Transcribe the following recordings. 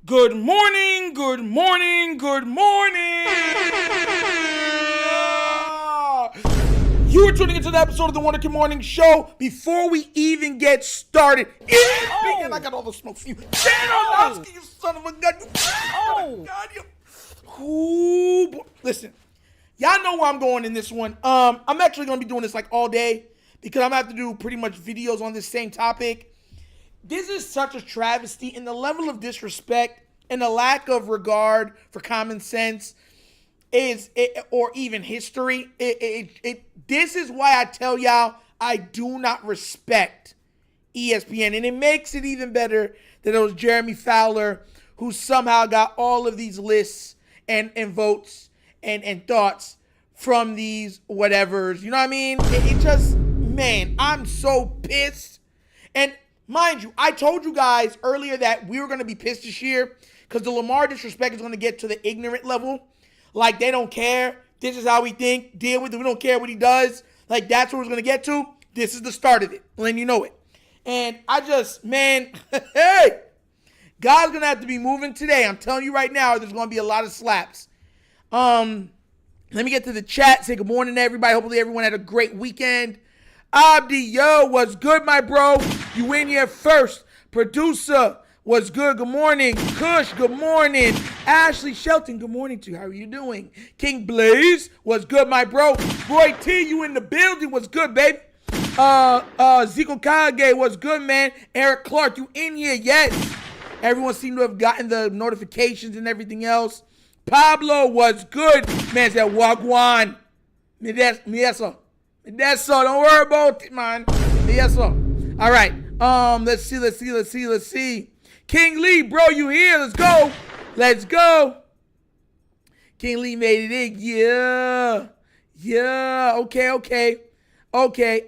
Good morning, good morning, good morning. You are tuning into the episode of the Wonderkin Morning Show. Before we even get started, and I got all the smoke for you. Jalen, you son of a gun. Listen, y'all know where I'm going in this one. I'm actually going to be doing this like all day because I'm going to have to do pretty much videos on this same topic. This is such a travesty, and the level of disrespect and the lack of regard for common sense or even history. This is why I tell y'all I do not respect ESPN, and it makes it even better that it was Jeremy Fowler who somehow got all of these lists and votes and thoughts from these whatevers. You know what I mean? It just, man, I'm so pissed. And mind you, I told you guys earlier that we were going to be pissed this year because the Lamar disrespect is going to get to the ignorant level. Like, they don't care. This is how we think. Deal with it. We don't care what he does. Like, that's what it's going to get to. This is the start of it. Letting you know it. And I just, man, hey, God's going to have to be moving today. I'm telling you right now, there's going to be a lot of slaps. Let me get to the chat. Say good morning to everybody. Hopefully everyone had a great weekend. Abdi, yo, what's good, my bro? You in here first. Producer, what's good? Good morning. Kush, good morning. Ashley Shelton, good morning to you. How are you doing? King Blaze, what's good, my bro? Roy T, you in the building. What's good, baby? Zico Kage, what's good, man? Eric Clark, you in here? Yes. Everyone seemed to have gotten the notifications and everything else. Pablo, what's good? Man, said Wagwan. Yes, sir. That's so. Don't worry about it, man. Yes, sir. All right. Let's see. King Lee, bro, you here? Let's go. King Lee made it in. Yeah. Okay.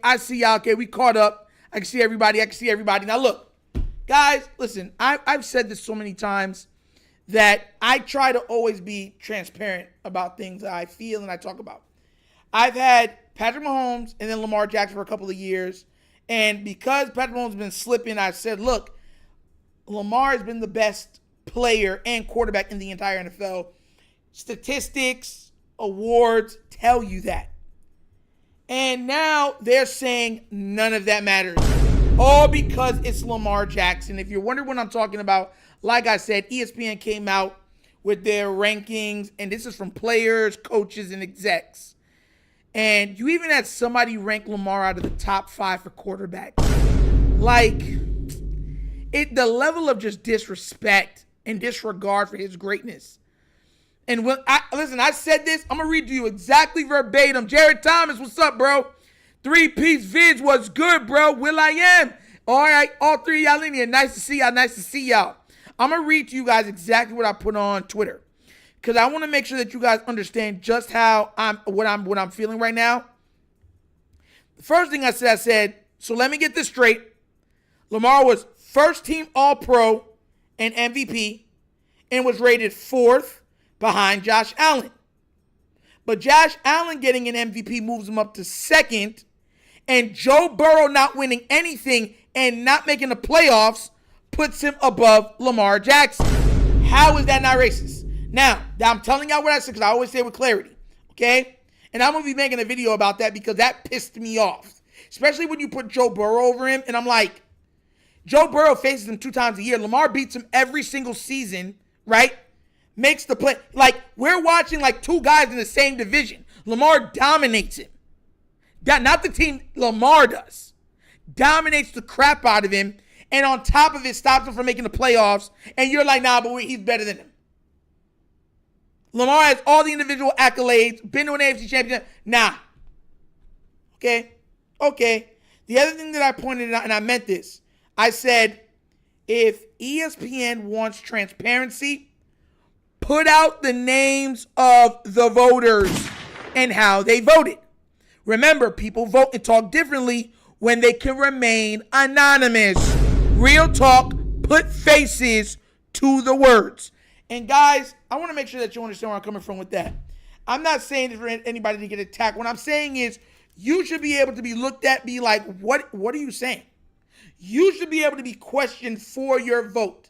I see y'all. Okay, we caught up. I can see everybody. Now look, guys, listen. I've said this so many times that I try to always be transparent about things that I feel and I talk about. I've had Patrick Mahomes and then Lamar Jackson for a couple of years. And because Patrick Mahomes has been slipping, I said, look, Lamar has been the best player and quarterback in the entire NFL. Statistics, awards tell you that. And now they're saying none of that matters. All because it's Lamar Jackson. If you're wondering what I'm talking about, like I said, ESPN came out with their rankings. And this is from players, coaches, and execs. And you even had somebody rank Lamar out of the top 5 for quarterbacks. Like, the level of just disrespect and disregard for his greatness. And I said this, I'm going to read to you exactly verbatim. Jared Thomas, what's up, bro? 3-piece vids, what's good, bro? Will I am. All right, all three of y'all in here. Nice to see y'all. I'm going to read to you guys exactly what I put on Twitter. Because I want to make sure that you guys understand just how what I'm feeling right now. The first thing I said, so let me get this straight. Lamar was first team All-Pro and MVP and was rated 4th behind Josh Allen. But Josh Allen getting an MVP moves him up to 2nd, and Joe Burrow not winning anything and not making the playoffs puts him above Lamar Jackson. How is that not racist? Now, I'm telling y'all what I said because I always say it with clarity, okay? And I'm going to be making a video about that because that pissed me off, especially when you put Joe Burrow over him. And I'm like, Joe Burrow faces him 2 times a year. Lamar beats him every single season, right? Makes the play. Like, we're watching like 2 guys in the same division. Lamar dominates him. Not the team, Lamar does. Dominates the crap out of him. And on top of it, stops him from making the playoffs. And you're like, nah, but he's better than him. Lamar has all the individual accolades, been to an AFC championship. Nah. Okay. The other thing that I pointed out, and I meant this, I said, if ESPN wants transparency, put out the names of the voters and how they voted. Remember, people vote and talk differently when they can remain anonymous. Real talk, put faces to the words. And guys, I want to make sure that you understand where I'm coming from with that. I'm not saying for anybody to get attacked. What I'm saying is you should be able to be looked at, be like, what are you saying? You should be able to be questioned for your vote.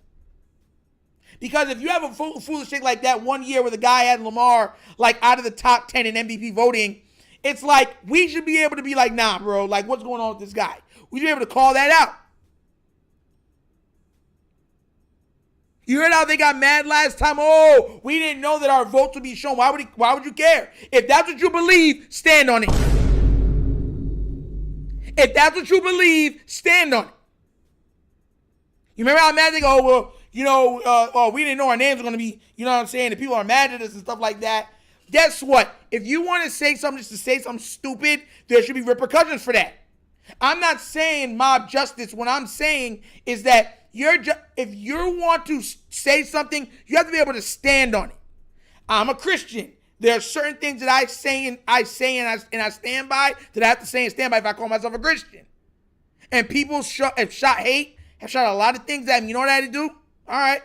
Because if you have a foolish thing like that one year where the guy had Lamar like out of the top 10 in MVP voting, it's like we should be able to be like, nah, bro, like what's going on with this guy? We should be able to call that out. You heard how they got mad last time? Oh, we didn't know that our votes would be shown. Why would you care? If that's what you believe, stand on it. If that's what you believe, stand on it. You remember how mad they go, well, we didn't know our names were going to be, you know what I'm saying? The people are mad at us and stuff like that. Guess what? If you want to say something just to say something stupid, there should be repercussions for that. I'm not saying mob justice. What I'm saying is that if you want to say something, you have to be able to stand on it. I'm a Christian. There are certain things that I say and I stand by that I have to say and stand by if I call myself a Christian. And people have shot hate, have shot a lot of things at me. You know what I had to do? All right.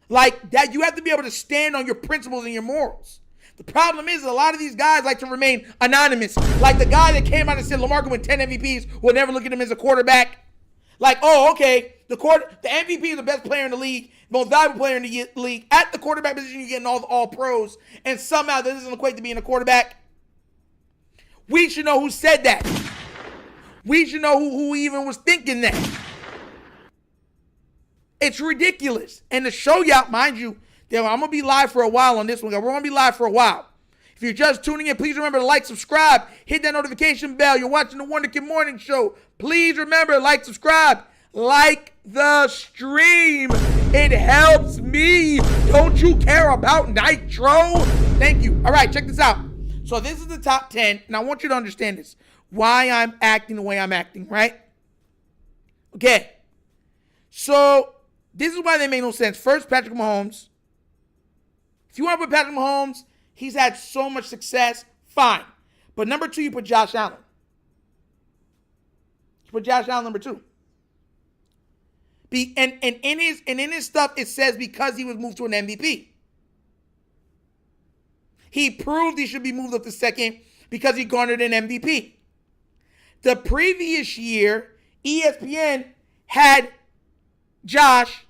Like that, you have to be able to stand on your principles and your morals. The problem is a lot of these guys like to remain anonymous. Like the guy that came out and said Lamar can win 10 MVPs, we'll never look at him as a quarterback. Like, oh, okay, the MVP is the best player in the league, most valuable player in the league. At the quarterback position, you're getting all pros, and somehow that doesn't equate to being a quarterback. We should know who said that. We should know who even was thinking that. It's ridiculous. And to show y'all, mind you, I'm going to be live for a while on this one. We're going to be live for a while. If you're just tuning in, please remember to like, subscribe, hit that notification bell. You're watching the Wunderkind Morning Show. Please remember, like, subscribe, like the stream. It helps me. Don't you care about Nitro? Thank you. All right, check this out. So this is the top 10, and I want you to understand this. Why I'm acting the way I'm acting, right? Okay. So this is why they make no sense. First, Patrick Mahomes. If you want to put Patrick Mahomes, he's had so much success, fine. But number 2, you put Josh Allen. You put Josh Allen number 2. And in his stuff, it says because he was moved to an MVP. He proved he should be moved up to second because he garnered an MVP. The previous year, ESPN had Josh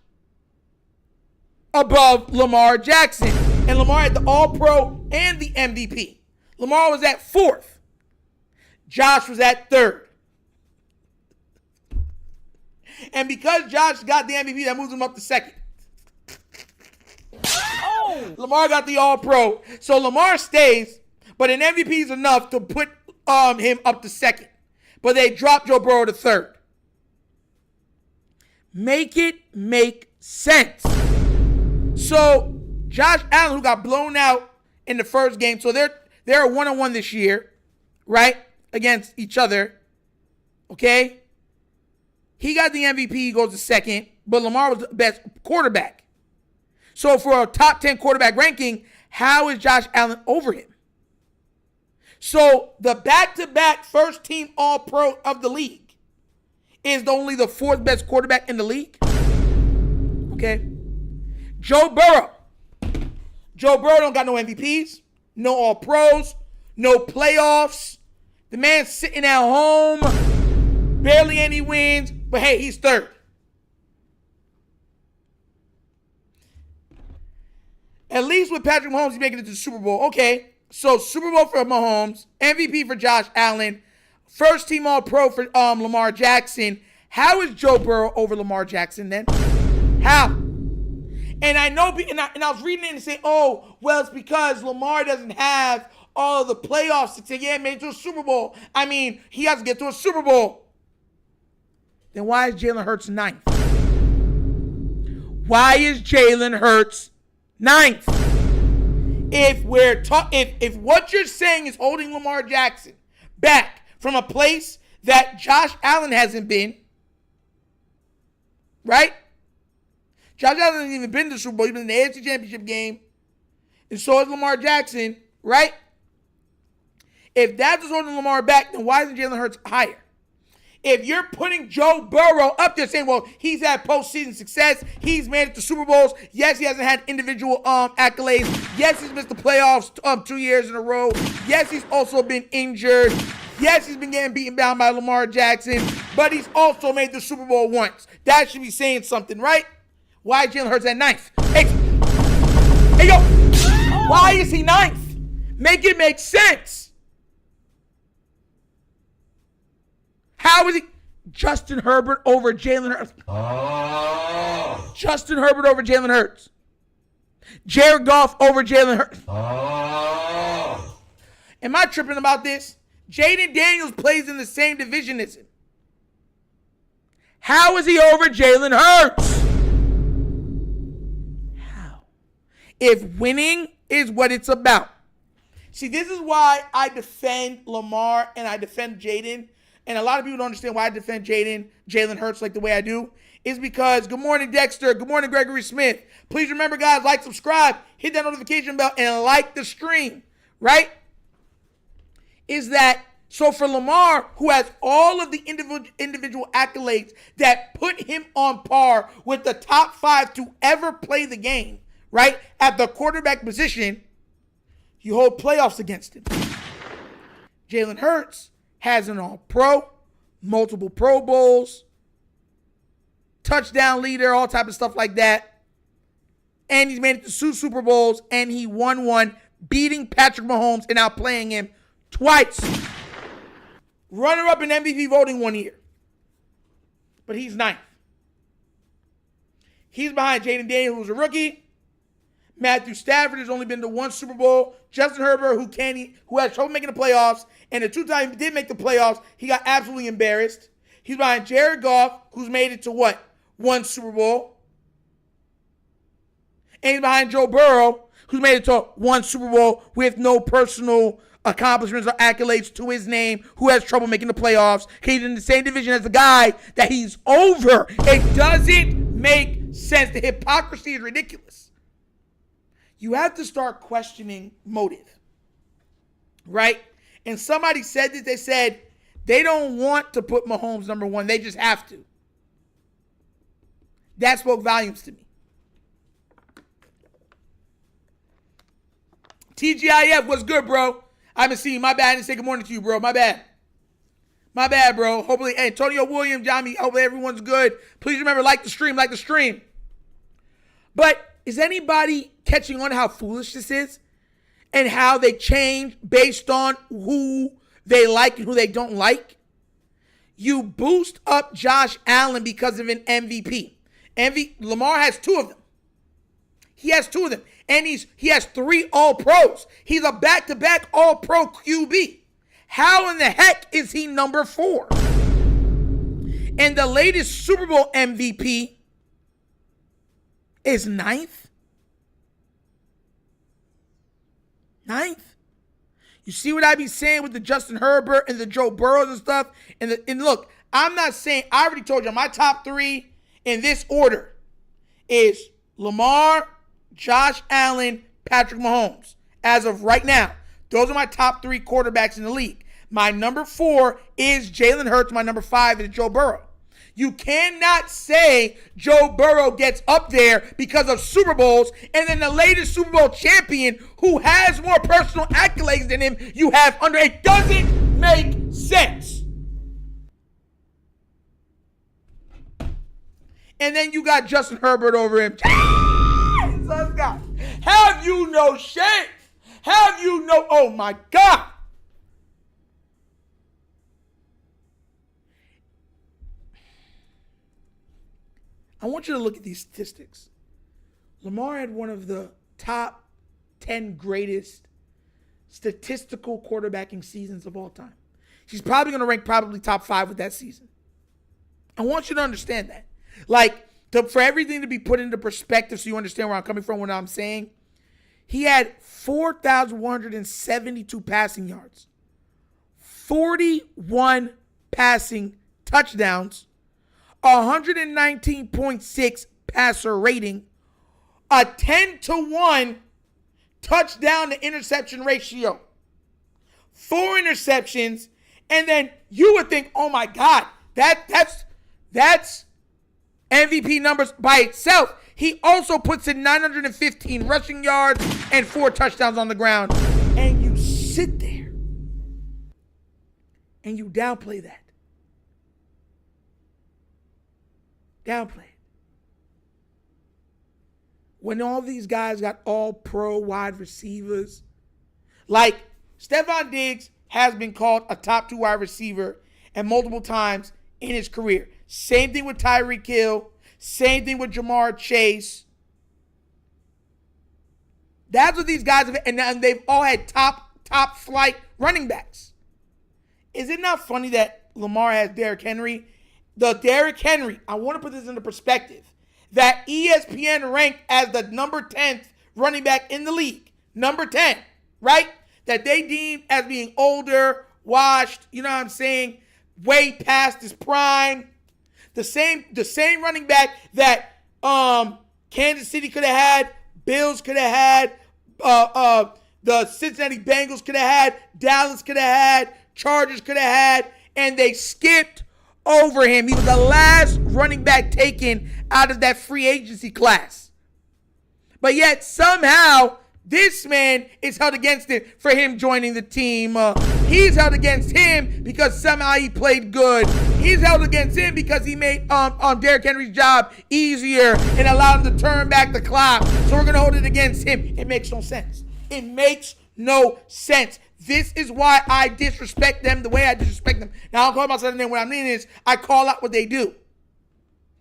above Lamar Jackson. And Lamar had the All-Pro and the MVP. Lamar was at 4th. Josh was at 3rd. And because Josh got the MVP, that moves him up to 2nd. Oh! Lamar got the All-Pro. So Lamar stays, but an MVP is enough to put him up to 2nd. But they dropped Joe Burrow to 3rd. Make it make sense. So Josh Allen, who got blown out in the first game, so they're a 1-on-1 this year, right? Against each other. Okay? He got the MVP, he goes to 2nd, but Lamar was the best quarterback. So for a top 10 quarterback ranking, how is Josh Allen over him? So the back-to-back first team All-Pro of the league is only the 4th best quarterback in the league. Okay? Joe Burrow. Joe Burrow don't got no MVPs, no All-Pros, no playoffs. The man's sitting at home, barely any wins, but hey, he's 3rd. At least with Patrick Mahomes, he's making it to the Super Bowl. Okay, so Super Bowl for Mahomes, MVP for Josh Allen, first team All-Pro for Lamar Jackson. How is Joe Burrow over Lamar Jackson then? How? And I know, and I was reading it and saying, oh, well, it's because Lamar doesn't have all of the playoffs to say, yeah, made it to a Super Bowl. I mean, he has to get to a Super Bowl. Then why is Jalen Hurts 9th? Why is Jalen Hurts 9th? If what you're saying is holding Lamar Jackson back from a place that Josh Allen hasn't been, right? Josh Allen hasn't even been to the Super Bowl. He's been in the AFC Championship game. And so is Lamar Jackson, right? If that's what's holding Lamar back, then why isn't Jalen Hurts higher? If you're putting Joe Burrow up there saying, well, he's had postseason success, he's made it to Super Bowls, yes, he hasn't had individual accolades, yes, he's missed the playoffs 2 years in a row, yes, he's also been injured, yes, he's been getting beaten down by Lamar Jackson, but he's also made the Super Bowl once. That should be saying something, right? Why is Jalen Hurts at ninth? Hey, yo, why is he ninth? Make it make sense. How is he? Justin Herbert over Jalen Hurts. Oh. Justin Herbert over Jalen Hurts. Jared Goff over Jalen Hurts. Oh. Am I tripping about this? Jaden Daniels plays in the same division as him. How is he over Jalen Hurts? How? If winning is what it's about. See, this is why I defend Lamar and I defend Jaden. And a lot of people don't understand why I defend Jalen Hurts like the way I do. Is because, good morning, Dexter. Good morning, Gregory Smith. Please remember, guys, like, subscribe, hit that notification bell, and like the stream, right? Is that, so for Lamar, who has all of the individual accolades that put him on par with the top 5 to ever play the game, right, at the quarterback position, you hold playoffs against him. Jalen Hurts has an all-pro, multiple Pro Bowls, touchdown leader, all type of stuff like that. And he's made it to 2 Super Bowls, and he won one, beating Patrick Mahomes and outplaying him twice. Runner-up in MVP voting one year. But he's ninth. He's behind Jaden Daniels, who's a rookie. Matthew Stafford has only been to 1 Super Bowl. Justin Herbert, who had trouble making the playoffs, and the 2 times he did make the playoffs, he got absolutely embarrassed. He's behind Jared Goff, who's made it to what? 1 Super Bowl. And he's behind Joe Burrow, who's made it to 1 Super Bowl with no personal accomplishments or accolades to his name, who has trouble making the playoffs. He's in the same division as the guy that he's over. It doesn't make sense. The hypocrisy is ridiculous. You have to start questioning motive, right? And somebody said that they said they don't want to put Mahomes number 1. They just have to. That spoke volumes to me. TGIF, what's good, bro? I haven't seen you. My bad. I didn't say good morning to you, bro. My bad. My bad, bro. Hopefully, Antonio Williams, Johnny, hopefully everyone's good. Please remember, like the stream. But is anybody catching on how foolish this is? And how they change based on who they like and who they don't like? You boost up Josh Allen because of an MVP. Lamar has 2 of them. He has 2 of them. And he has 3 All-Pros. He's a back-to-back All-Pro QB. How in the heck is he number 4? And the latest Super Bowl MVP is 9th? 9th? You see what I be saying with the Justin Herbert and the Joe Burrows and stuff? And look, I'm not saying, I already told you, my top 3 in this order is Lamar, Josh Allen, Patrick Mahomes. As of right now, those are my top 3 quarterbacks in the league. My number 4 is Jalen Hurts. My number 5 is Joe Burrow. You cannot say Joe Burrow gets up there because of Super Bowls, and then the latest Super Bowl champion who has more personal accolades than him you have under. It doesn't make sense. And then you got Justin Herbert over him. Jesus God. Have you no shame? Have you no, oh my God. I want you to look at these statistics. Lamar had one of the top 10 greatest statistical quarterbacking seasons of all time. He's probably going to rank top 5 with that season. I want you to understand that. For everything to be put into perspective so you understand where I'm coming from when I'm saying, he had 4,172 passing yards, 41 passing touchdowns, 119.6 passer rating, a 10-to-1 touchdown to interception ratio, 4 interceptions, and then you would think, oh my God, that's MVP numbers by itself. He also puts in 915 rushing yards and 4 touchdowns on the ground. And you sit there and you downplay that. Downplay it. when all these guys got all pro wide receivers. Like, Stephon Diggs has been called a top 2 wide receiver and multiple times in his career. Same thing with Tyreek Hill. Same thing with Jamar Chase. That's what these guys have, and they've all had top flight running backs. Is it not funny that Lamar has Derrick Henry? The Derrick Henry, I want to put this into perspective, that ESPN ranked as the number 10th running back in the league. Number 10, right? That they deemed as being older, washed, you know what I'm saying, way past his prime. The same running back that Kansas City could have had, Bills could have had, the Cincinnati Bengals could have had, Dallas could have had, Chargers could have had, and they skipped over him. He was the last running back taken out of that free agency class. But yet somehow this man is held against it for him joining the team. He's held against him because somehow he played good. He's held against him because he made Derrick Henry's job easier and allowed him to turn back the clock. So we're going to hold it against him. It makes no sense. It makes no sense. This is why I disrespect them the way I disrespect them. Now, I'll call myself a name. What I mean is I call out what they do.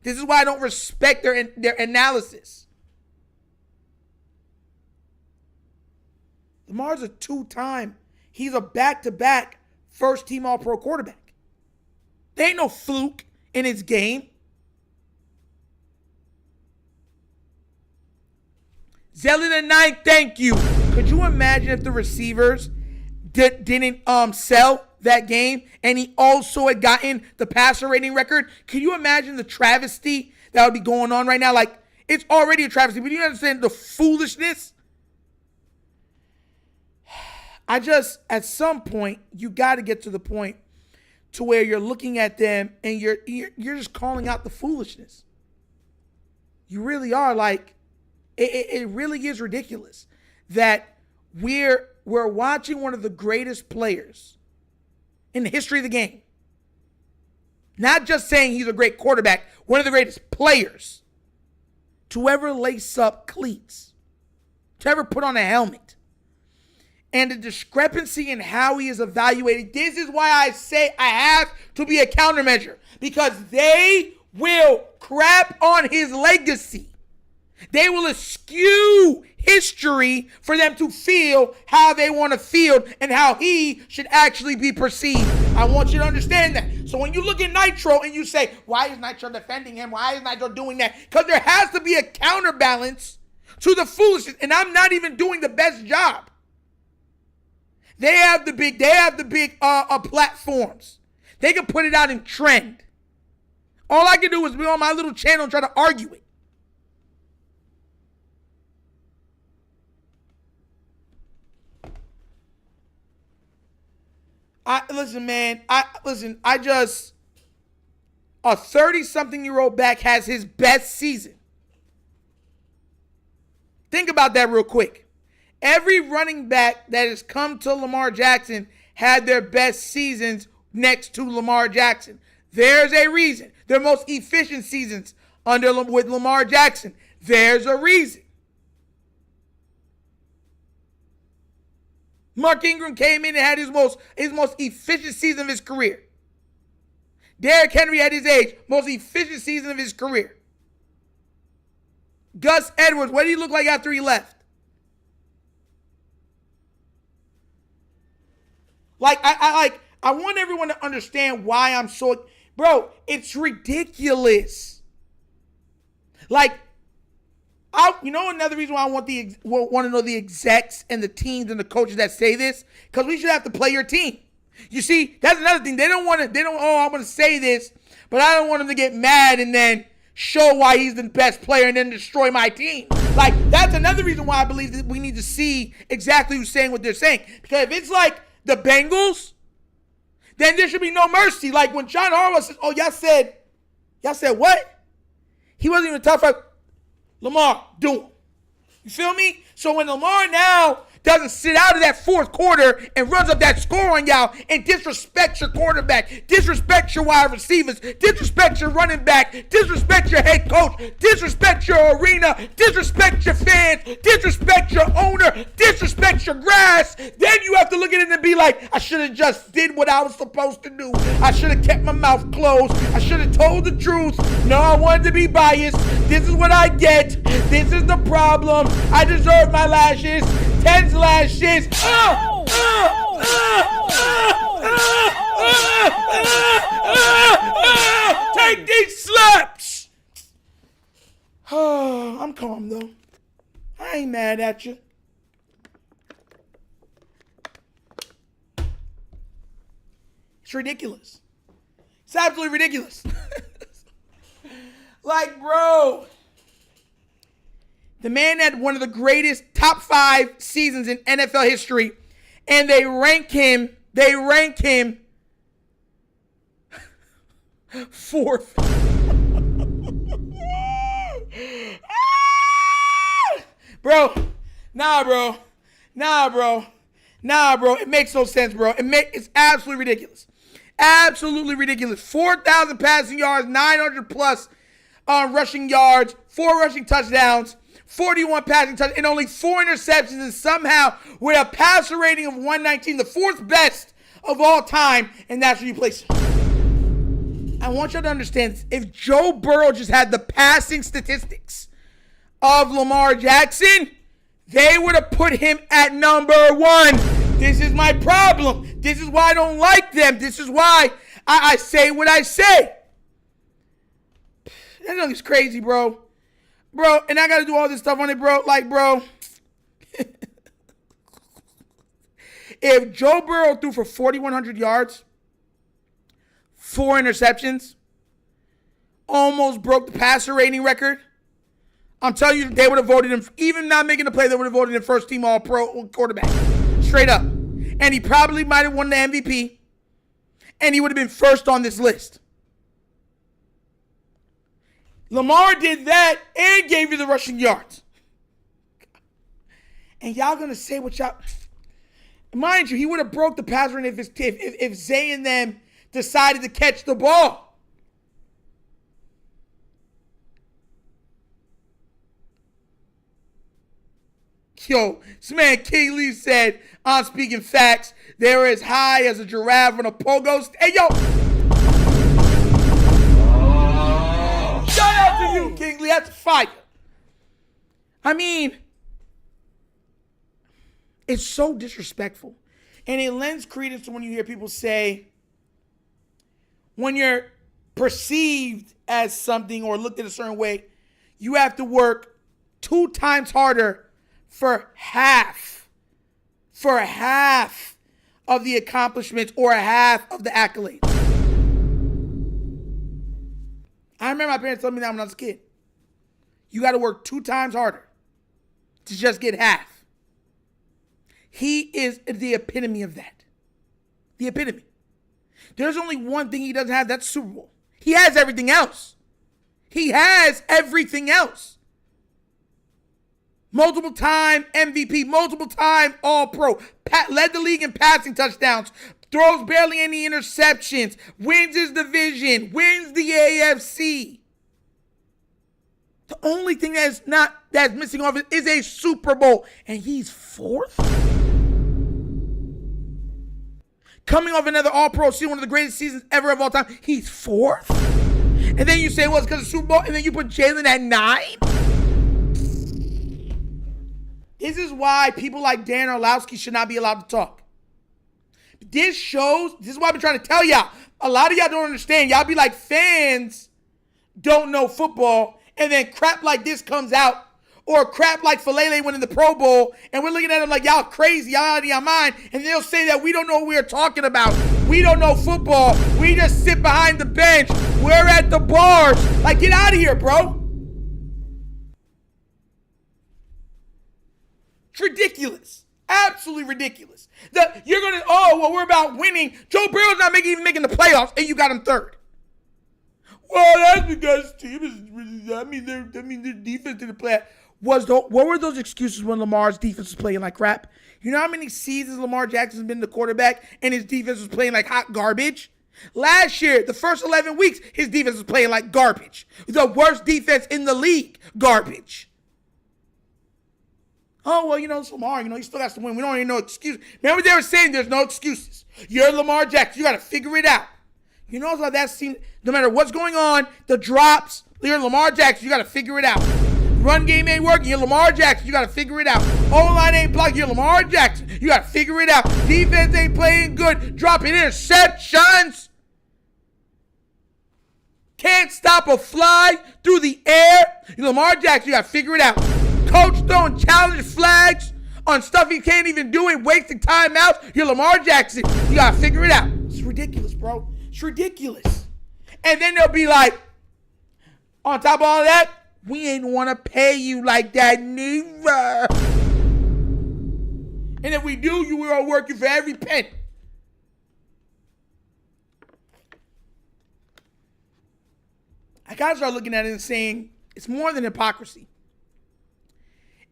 This is why I don't respect their analysis. Lamar's a 2-time. He's a back-to-back first-team All-Pro quarterback. There ain't no fluke in his game. Zelly the Ninth, thank you. Could you imagine if the receivers didn't sell that game and he also had gotten the passer rating record? Can you imagine the travesty that would be going on right now? Like, it's already a travesty, but you understand the foolishness? At some point, you got to get to the point to where you're looking at them and you're just calling out the foolishness. You really are. Like, it really is ridiculous that we're watching one of the greatest players in the history of the game. Not just saying he's a great quarterback, one of the greatest players to ever lace up cleats, to ever put on a helmet. And the discrepancy in how he is evaluated. This is why I say I have to be a countermeasure. Because they will crap on his legacy. They will eschew history for them to feel how they want to feel and how he should actually be perceived. I want you to understand that. So when you look at Nitro and you say, why is Nitro defending him? Why is Nitro doing that? Because there has to be a counterbalance to the foolishness. And I'm not even doing the best job. They have the big platforms. They can put it out in trend. All I can do is be on my little channel and try to argue it. A 30-something-year-old back has his best season. Think about that real quick. Every running back that has come to Lamar Jackson had their best seasons next to Lamar Jackson. There's a reason. Their most efficient seasons with Lamar Jackson. There's a reason. Mark Ingram came in and had his most efficient season of his career. Derrick Henry at his age, most efficient season of his career. Gus Edwards, what did he look like after he left? I want everyone to understand why I'm so, bro, it's ridiculous. Another reason why I want to know the execs and the teams and the coaches that say this, because we should have to play your team. You see, that's another thing. I want to say this, but I don't want them to get mad and then show why he's the best player and then destroy my team. That's another reason why I believe that we need to see exactly who's saying what they're saying. Because if it's like the Bengals, then there should be no mercy. Like when John Harbaugh says, oh, y'all said what? He wasn't even tough. Lamar, do him. You feel me? So when Lamar now doesn't sit out of that fourth quarter and runs up that score on y'all and disrespects your quarterback, disrespects your wide receivers, disrespects your running back, disrespects your head coach, disrespects your arena, disrespects your fans, disrespects your owner, disrespects your grass, then you have to look at it and be like, I should have just did what I was supposed to do. I should have kept my mouth closed. I should have told the truth. No, I wanted to be biased. This is what I get. This is the problem. I deserve my lashes. 10 lashes. Take these slaps. I'm calm though. I ain't mad at you. It's ridiculous. It's absolutely ridiculous. Like, bro, the man had one of the greatest top 5 seasons in NFL history, and they rank him 4th. Bro, nah, bro. It makes no sense, bro. It's absolutely ridiculous. Absolutely ridiculous. 4,000 passing yards, 900 plus rushing yards, 4 rushing touchdowns, 41 passing touchdowns, and only 4 interceptions, and somehow with a passer rating of 119, the 4th best of all time, and that's where you place him. I want you to understand, if Joe Burrow just had the passing statistics of Lamar Jackson, they would have put him at number 1. This is my problem. This is why I don't like them. This is why I say what I say. That thing's crazy, bro. Bro, and I got to do all this stuff on it, bro. Like, bro. If Joe Burrow threw for 4,100 yards, 4 interceptions, almost broke the passer rating record, I'm telling you, they would have voted him, even not making the play, they would have voted him first team all-pro quarterback. Straight up. And he probably might have won the MVP. And he would have been first on this list. Lamar did that and gave you the rushing yards. And y'all gonna say what y'all... Mind you, he would have broke the pass rate if Zay and them decided to catch the ball. Yo, this man Kaylee said, I'm speaking facts, they're as high as a giraffe on a pogo stick. Hey, yo! Shout out to you, Kingsley. That's fire. I mean, it's so disrespectful. And it lends credence to when you hear people say, when you're perceived as something or looked at a certain way, you have to work 2 times harder for half of the accomplishments or half of the accolades. I remember my parents telling me that when I was a kid. You got to work 2 times harder to just get half. He is the epitome of that. The epitome. There's only one thing he doesn't have, that's Super Bowl. He has everything else. He has everything else. Multiple time MVP, multiple time All-Pro, led the league in passing touchdowns, throws barely any interceptions, wins his division, wins the AFC. The only thing that's missing off is a Super Bowl, and he's 4th? Coming off another All-Pro season, one of the greatest seasons ever of all time, he's 4th? And then you say, well, it's because of Super Bowl, and then you put Jalen at 9? This is why people like Dan Orlowski should not be allowed to talk. This is what I've been trying to tell y'all. A lot of y'all don't understand. Y'all be like, fans don't know football, and then crap like this comes out, or crap like Falele winning the Pro Bowl, and we're looking at them like, y'all crazy, y'all out of your mind, and they'll say that we don't know what we're talking about. We don't know football. We just sit behind the bench. We're at the bars. Like, get out of here, bro. It's ridiculous. Absolutely ridiculous. We're about winning. Joe Burrow's not even making the playoffs, and you got him 3rd. Well, that's because team is. Their defense didn't play. what were those excuses when Lamar's defense was playing like crap? You know how many seasons Lamar Jackson's been the quarterback and his defense was playing like hot garbage? Last year, the first 11 weeks, his defense was playing like garbage. The worst defense in the league, garbage. Oh, well, it's Lamar. He still has to win. We don't need no excuse. Remember they were saying there's no excuses. You're Lamar Jackson. You got to figure it out. You know how that seems, no matter what's going on, the drops, you're Lamar Jackson. You got to figure it out. Run game ain't working. You're Lamar Jackson. You got to figure it out. O-line ain't blocking. You're Lamar Jackson. You got to figure it out. Defense ain't playing good. Dropping interceptions. Can't stop a fly through the air. You're Lamar Jackson. You got to figure it out. Coach throwing challenge flags on stuff he can't even do and wasting timeouts. You're Lamar Jackson. You got to figure it out. It's ridiculous, bro. It's ridiculous. And then they'll be like, on top of all of that, we ain't want to pay you like that neither. And if we do, you are working for every penny. I gotta start looking at it and saying it's more than hypocrisy.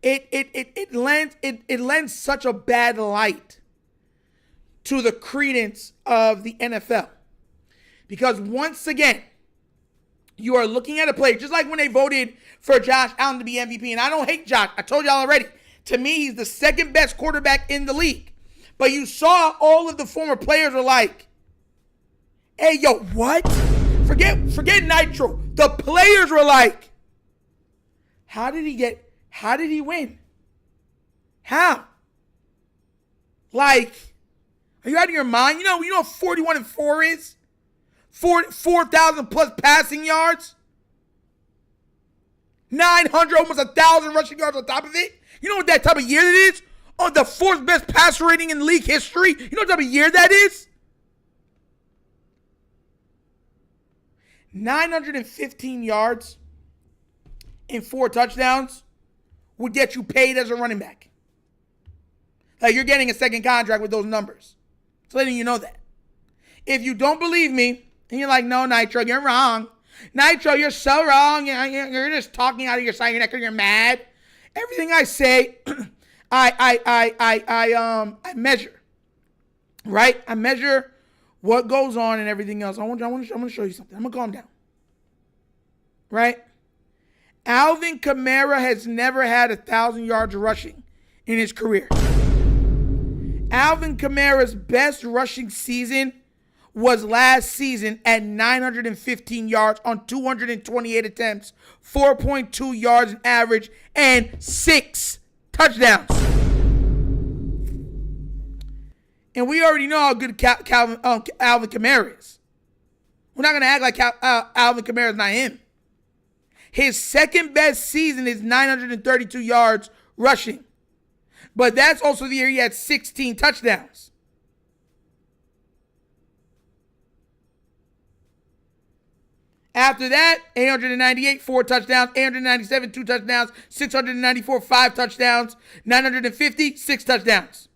It lends such a bad light to the credence of the NFL. Because once again, you are looking at a player, just like when they voted for Josh Allen to be MVP. And I don't hate Josh. I told y'all already. To me, he's the second best quarterback in the league. But you saw all of the former players were like, hey, yo, what? Forget Nitro. The players were like, how did he win? How? Like, are you out of your mind? You know what 41-4 is? 4,000 plus passing yards. 900, almost 1,000 rushing yards on top of it. You know what that type of year it is? Oh, the fourth best passer rating in league history. You know what type of year that is? 915 yards and 4 touchdowns would get you paid as a running back. Like, you're getting a second contract with those numbers. Just letting you know that. If you don't believe me, and you're like, no, Nitro, you're wrong. Nitro, you're so wrong. You're just talking out of your side of your neck because you're mad. Everything I say, I measure. Right? I measure what goes on and everything else. I'm going to show you something. I'm going to calm down. Right? Alvin Kamara has never had 1,000 yards rushing in his career. Alvin Kamara's best rushing season was last season at 915 yards on 228 attempts, 4.2 yards in average, and 6 touchdowns. And we already know how good Alvin Kamara is. We're not going to act like Alvin Kamara is not him. His second best season is 932 yards rushing. But that's also the year he had 16 touchdowns. After that, 898, 4 touchdowns, 897, 2 touchdowns, 694, 5 touchdowns, 950, 6 touchdowns.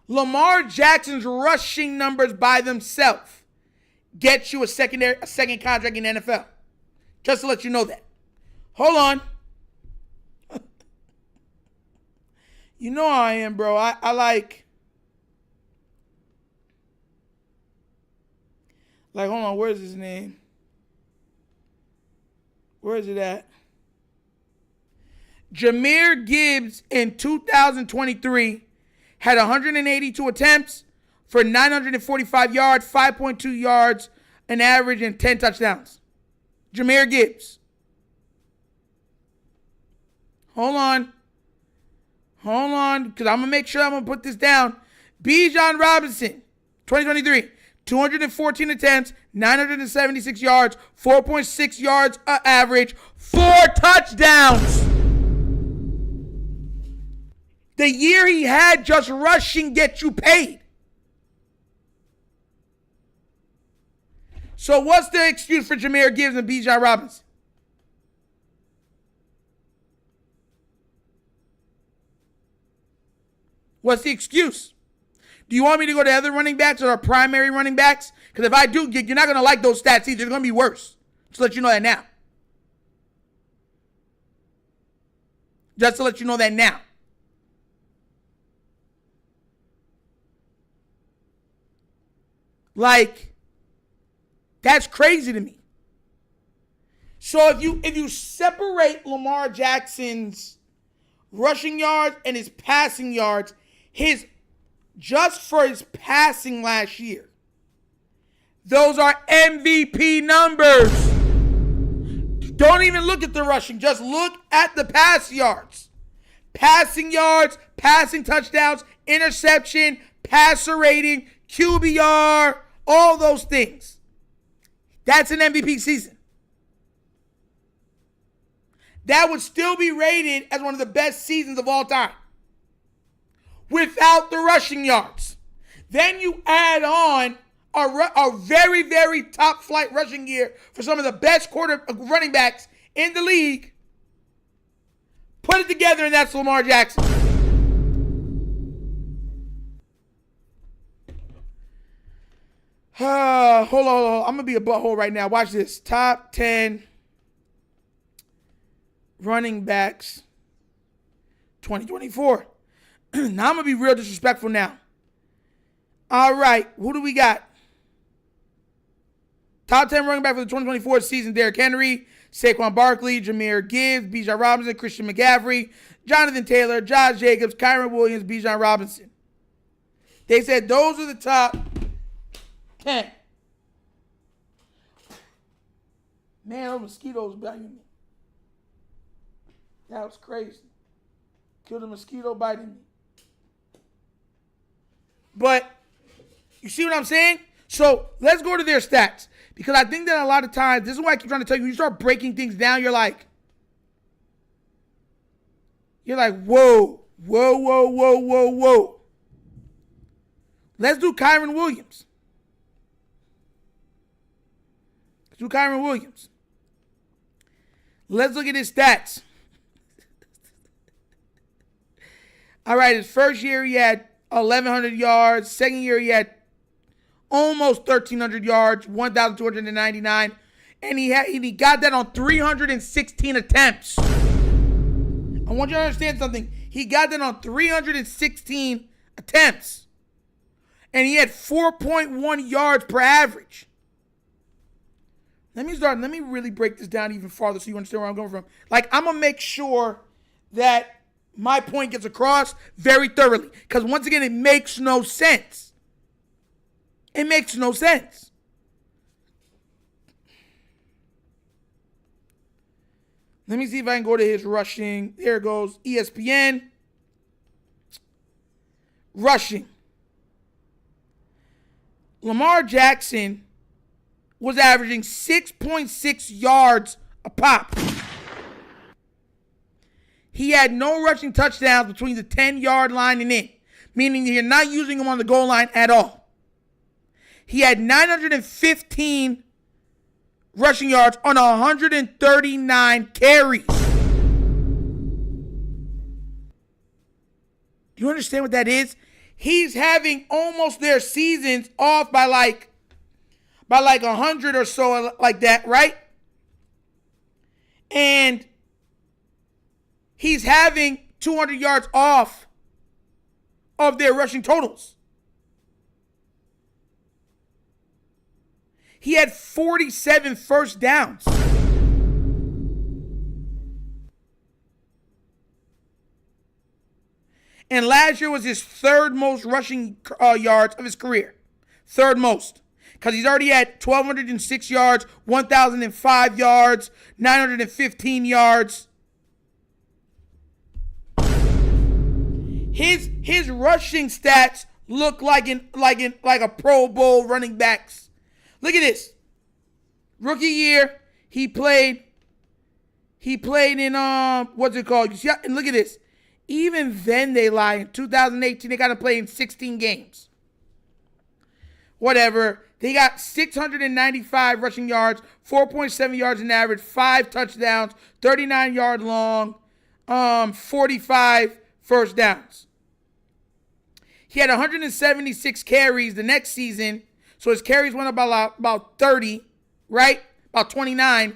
Lamar Jackson's rushing numbers by themselves get you a second contract in the NFL. Just to let you know that. Hold on. You know how I am, bro. I like, hold on, where's his name? Where is it at? Jahmyr Gibbs in 2023 had 182 attempts for 945 yards, 5.2 yards an average, and 10 touchdowns. Jahmyr Gibbs. Hold on, because I'm going to make sure I'm going to put this down. Bijan Robinson, 2023. 214 attempts, 976 yards, 4.6 yards average, 4 touchdowns. The year he had just rushing gets you paid. So what's the excuse for Jahmyr Gibbs and Bijan Robinson? What's the excuse? Do you want me to go to other running backs or our primary running backs? Because if I do, you're not going to like those stats either. They're going to be worse. Just to let you know that now. Just to let you know that now. Like, that's crazy to me. So if you separate Lamar Jackson's rushing yards and his passing yards, just for his passing last year, those are MVP numbers. Don't even look at the rushing. Just look at the pass yards. Passing yards, passing touchdowns, interception, passer rating, QBR, all those things. That's an MVP season. That would still be rated as one of the best seasons of all time without the rushing yards. Then you add on a very, very top flight rushing year for some of the best running backs in the league. Put it together, and that's Lamar Jackson. Hold on. I'm going to be a butthole right now. Watch this. Top 10 running backs 2024. Now I'm going to be real disrespectful now. All right. Who do we got? Top 10 running back for the 2024 season: Derrick Henry, Saquon Barkley, Jahmyr Gibbs, Bijan Robinson, Christian McCaffrey, Jonathan Taylor, Josh Jacobs, Kyron Williams, Bijan Robinson. They said those are the top 10. Man, those mosquitoes biting me. That was crazy. Killed a mosquito biting me. But you see what I'm saying? So let's go to their stats. Because I think that a lot of times, this is why I keep trying to tell you, when you start breaking things down, you're like, whoa. Let's do Kyron Williams. Let's look at his stats. All right, his first year he had 1,100 yards. Second year he had almost 1,300 yards, 1,299. And he got that on 316 attempts. I want you to understand something. He got that on 316 attempts. And he had 4.1 yards per average. Let me really break this down even farther so you understand where I'm going from. Like, I'm going to make sure that my point gets across very thoroughly. Because once again, it makes no sense. It makes no sense. Let me see if I can go to his rushing. There it goes. ESPN. Rushing. Lamar Jackson was averaging 6.6 yards a pop. He had no rushing touchdowns between the 10-yard line and in, meaning you're not using him on the goal line at all. He had 915 rushing yards on 139 carries. Do you understand what that is? He's having almost their seasons off by like 100 or so, like that, right? And he's having 200 yards off of their rushing totals. He had 47 first downs. And last year was his third most rushing yards of his career. Third most. Because he's already had 1,206 yards, 1,005 yards, 915 yards. His rushing stats look like a Pro Bowl running backs. Look at this. Rookie year, he played in what's it called? You see, and look at this. Even then they lie. In 2018, they got to play in 16 games. Whatever. They got 695 rushing yards, 4.7 yards in average, 5 touchdowns, 39-yard long, 45 first downs. He had 176 carries the next season. So his carries went up about 30, right? About 29.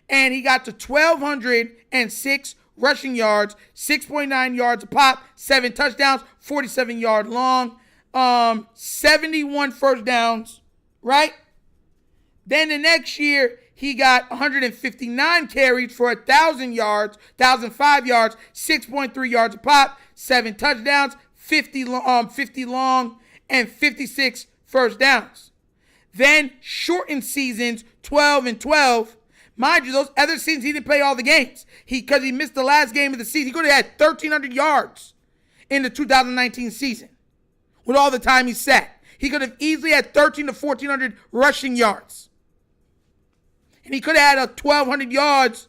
And he got to 1,206 rushing yards, 6.9 yards a pop, 7 touchdowns, 47-yard long, 71 first downs, right? Then the next year, he got 159 carries for 1,000 yards, 1,005 yards, 6.3 yards a pop, 7 touchdowns, 50 long, and 56 first downs. Then shortened seasons, 12 and 12. Mind you, those other seasons, he didn't play all the games. Because he missed the last game of the season. He could have had 1,300 yards in the 2019 season with all the time he sat. He could have easily had 1,300 to 1,400 rushing yards. And he could have had 1,200 yards,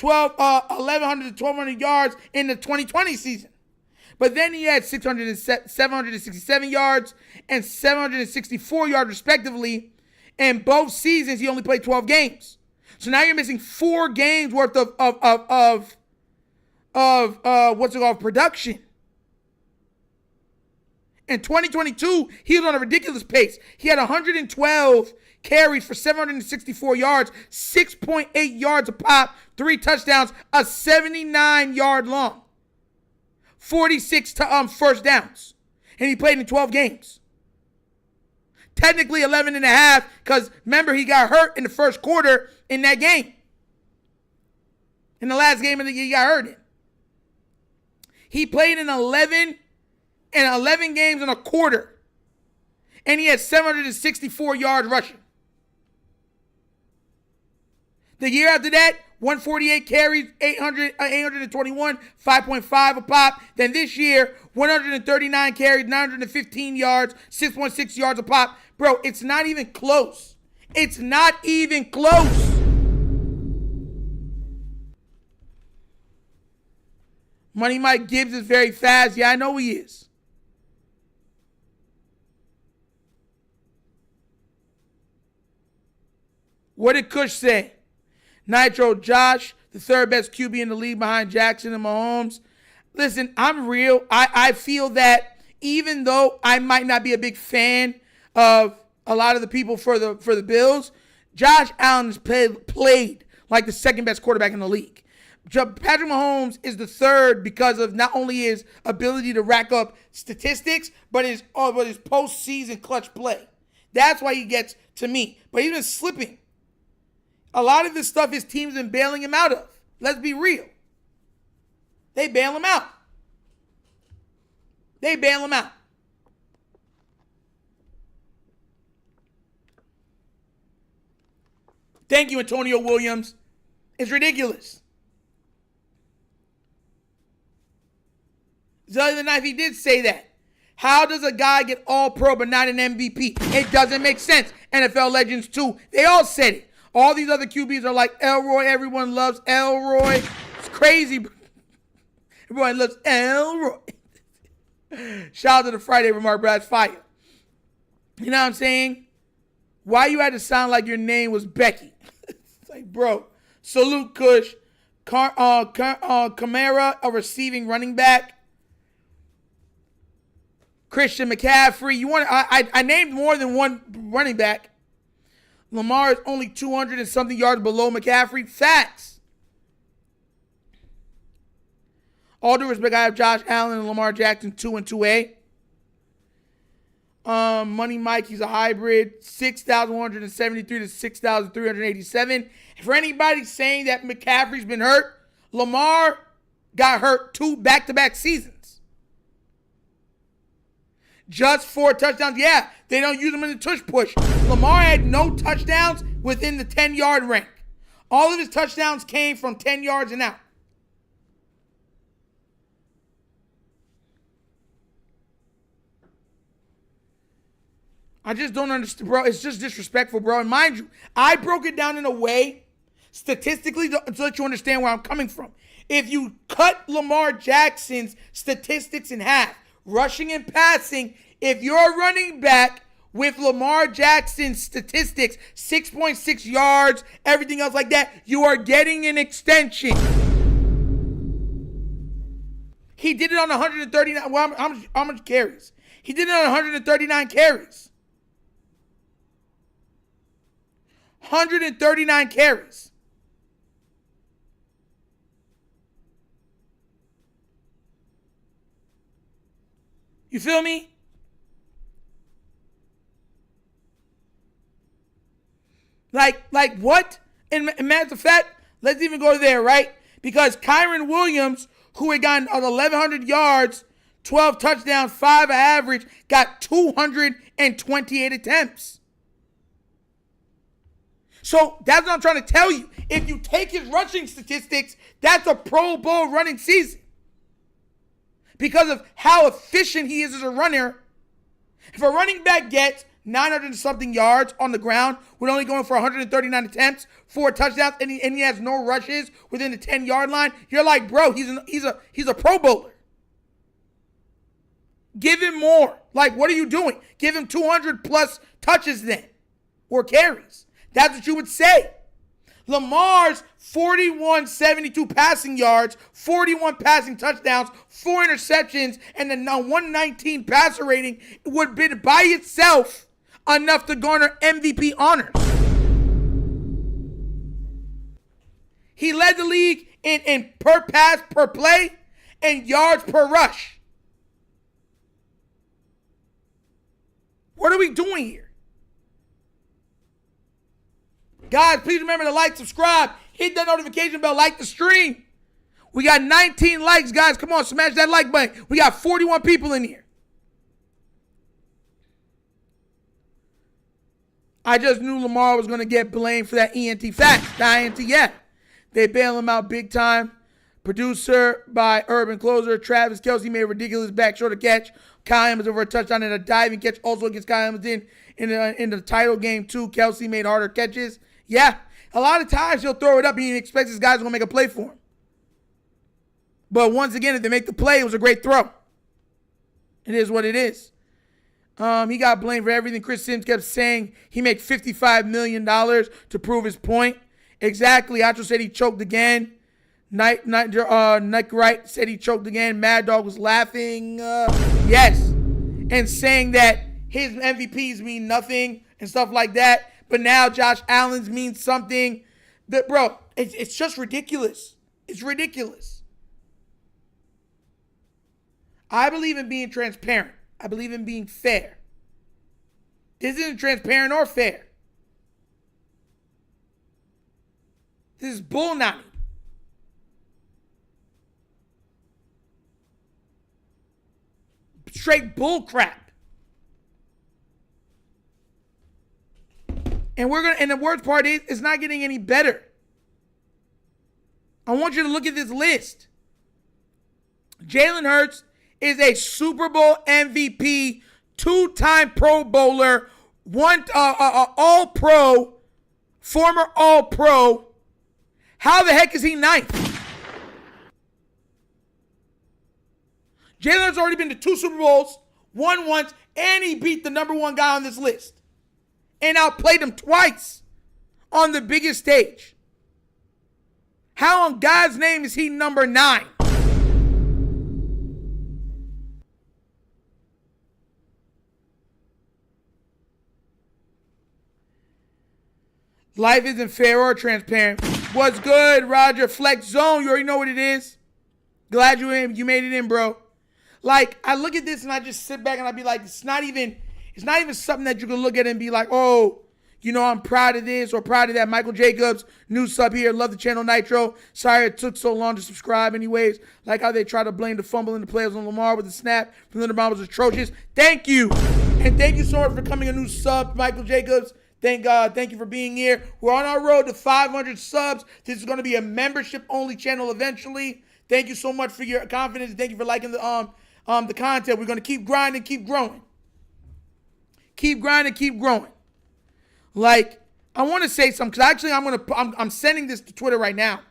1,100 to 1,200 yards in the 2020 season. But then he had 767 yards and 764 yards respectively. In both seasons, he only played 12 games. So now you're missing 4 games worth of production. In 2022, he was on a ridiculous pace. He had 112 carries for 764 yards, 6.8 yards a pop, 3 touchdowns, a 79-yard long, 46 first downs. And he played in 12 games. Technically 11 and a half because, remember, he got hurt in the first quarter in that game. In the last game of the year, he got hurt in. He played in 11 games in a quarter. And he had 764 yards rushing. The year after that, 148 carries, 821, 5.5 a pop. Then this year, 139 carries, 915 yards, 6.6 yards a pop. Bro, it's not even close. It's not even close. Money Mike Gibbs is very fast. Yeah, I know he is. What did Kush say? Nitro, Josh, the third best QB in the league behind Jackson and Mahomes. Listen, I'm real. I feel that even though I might not be a big fan of a lot of the people for the Bills, Josh Allen has played like the second best quarterback in the league. Patrick Mahomes is the third because of not only his ability to rack up statistics, but his postseason clutch play. That's why he gets to me. But he's been slipping. A lot of this stuff his team's been bailing him out of. Let's be real. They bail him out. They bail him out. Thank you, Antonio Williams. It's ridiculous. The other night he did say that. How does a guy get all pro but not an MVP? It doesn't make sense. NFL legends too. They all said it. All these other QBs are like Elroy. Everyone loves Elroy. It's crazy. Everyone loves Elroy. Shout out to the Friday remark, Brad's fire. You know what I'm saying? Why you had to sound like your name was Becky? It's like, bro. Salute Kush. Kamara, a receiving running back. Christian McCaffrey. I named more than one running back. Lamar is only 200 and something yards below McCaffrey. Facts. All due respect, I have Josh Allen and Lamar Jackson 2 and 2A. Money Mike, he's a hybrid. 6,173 to 6,387. For anybody saying that McCaffrey's been hurt, Lamar got hurt 2 back-to-back seasons. Just 4 touchdowns. Yeah, they don't use him in the tush push. Lamar had no touchdowns within the 10-yard rank. All of his touchdowns came from 10 yards and out. I just don't understand, bro. It's just disrespectful, bro. And mind you, I broke it down in a way, statistically, to let you understand where I'm coming from. If you cut Lamar Jackson's statistics in half, rushing and passing, if you're running back with Lamar Jackson's statistics, 6.6 yards, everything else like that, you are getting an extension. He did it on 139. Well, how much carries? He did it on 139 carries. 139 carries. You feel me? Like what? And matter of fact, let's even go there, right? Because Kyron Williams, who had gotten 1,100 yards, 12 touchdowns, 5 average, got 228 attempts. So that's what I'm trying to tell you. If you take his rushing statistics, that's a Pro Bowl running season. Because of how efficient he is as a runner. If a running back gets 900 and something yards on the ground with only going for 139 attempts, 4 touchdowns, and he has no rushes within the 10-yard line, you're like, bro, he's a Pro Bowler. Give him more. Like, what are you doing? Give him 200 plus touches then, or carries. That's what you would say. Lamar's 4172 passing yards, 41 passing touchdowns, 4 interceptions, and the 119 passer rating would have been by itself enough to garner MVP honors. He led the league in per pass per play and yards per rush. What are we doing here? Guys, please remember to like, subscribe, hit that notification bell, like the stream. We got 19 likes, guys. Come on, smash that like button. We got 41 people in here. I just knew Lamar was going to get blamed for that ENT fact. The INT, yeah. They bail him out big time. Producer by Urban Closer. Travis Kelce made a ridiculous back shoulder catch. Kyle Hamilton over a touchdown and a diving catch also against Kyle Hamilton in the title game too. Kelce made harder catches. Yeah, a lot of times he'll throw it up and he expects his guys are going to make a play for him. But once again, if they make the play, it was a great throw. It is what it is. He got blamed for everything. Chris Sims kept saying he made $55 million to prove his point. Exactly. Acho said he choked again. Nick Wright said he choked again. Mad Dog was laughing. Yes. And saying that his MVPs mean nothing and stuff like that. But now Josh Allen's means something. Bro, it's just ridiculous. It's ridiculous. I believe in being transparent. I believe in being fair. This isn't transparent or fair. This is bull nonny. Straight bull crap. And the worst part is it's not getting any better. I want you to look at this list. Jalen Hurts is a Super Bowl MVP, 2-time Pro Bowler, All-Pro, former All-Pro. How the heck is he ninth? Jalen Hurts already been to 2 Super Bowls, won once, and he beat the number 1 guy on this list. And outplayed him twice on the biggest stage. How on God's name is he number 9? Life isn't fair or transparent. What's good, Roger? Flex Zone, you already know what it is. Glad you made it in, bro. Like, I look at this and I just sit back and I be like, it's not even something that you can look at and be like, oh, you know, I'm proud of this or proud of that. Michael Jacobs, new sub here. Love the channel, Nitro. Sorry it took so long to subscribe anyways. Like how they try to blame the fumble in the playoffs on Lamar with the snap from Linda Brown was atrocious. Thank you. And thank you so much for becoming a new sub, Michael Jacobs. Thank God. Thank you for being here. We're on our road to 500 subs. This is going to be a membership-only channel eventually. Thank you so much for your confidence. Thank you for liking the content. We're going to keep grinding, keep growing. Keep grinding, keep growing. Like, I want to say something, because actually I'm sending this to Twitter right now.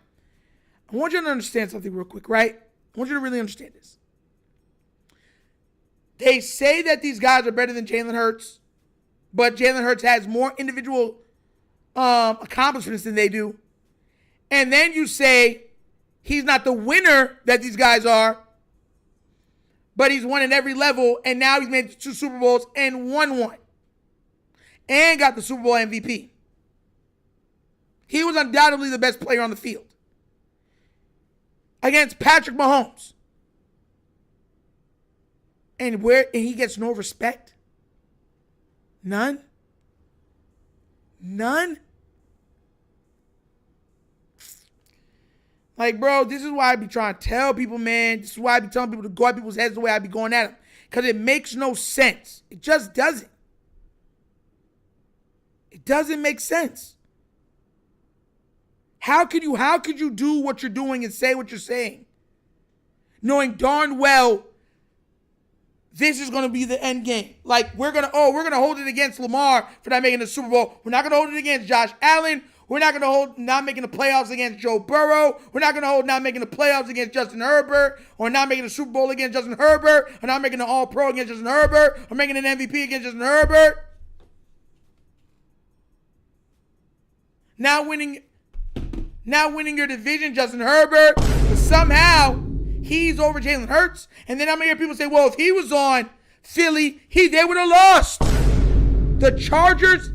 I want you to understand something real quick, right? I want you to really understand this. They say that these guys are better than Jalen Hurts, but Jalen Hurts has more individual accomplishments than they do. And then you say he's not the winner that these guys are, but he's won at every level, and now he's made 2 Super Bowls and won one. And got the Super Bowl MVP. He was undoubtedly the best player on the field. Against Patrick Mahomes. And he gets no respect? None? Like, bro, this is why I be trying to tell people, man. This is why I be telling people to go at people's heads the way I be going at them. Because it makes no sense. It just doesn't. It doesn't make sense. How could you do what you're doing and say what you're saying, knowing darn well this is going to be the end game? Like, we're going to hold it against Lamar for not making the Super Bowl. We're not going to hold it against Josh Allen. We're not going to hold not making the playoffs against Joe Burrow. We're not going to hold not making the playoffs against Justin Herbert, or not making the Super Bowl against Justin Herbert, or not making the All-Pro against Justin Herbert, or making an MVP against Justin Herbert. Now winning your division, Justin Herbert, but somehow he's over Jalen Hurts. And then I'm going to hear people say, well, if he was on Philly, they would have lost. The Chargers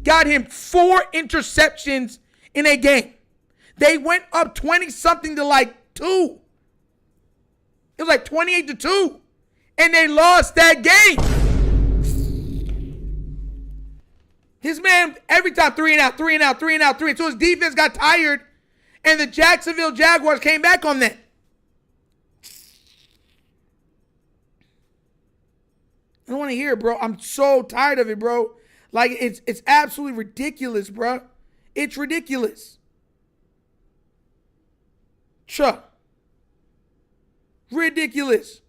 got him 4 interceptions in a game. They went up 20-something to like 2. It was like 28-2. And they lost that game. His man, every time 3 and out. So his defense got tired, and the Jacksonville Jaguars came back on that. I don't want to hear it, bro. I'm so tired of it, bro. Like, it's absolutely ridiculous, bro. It's ridiculous. Ridiculous.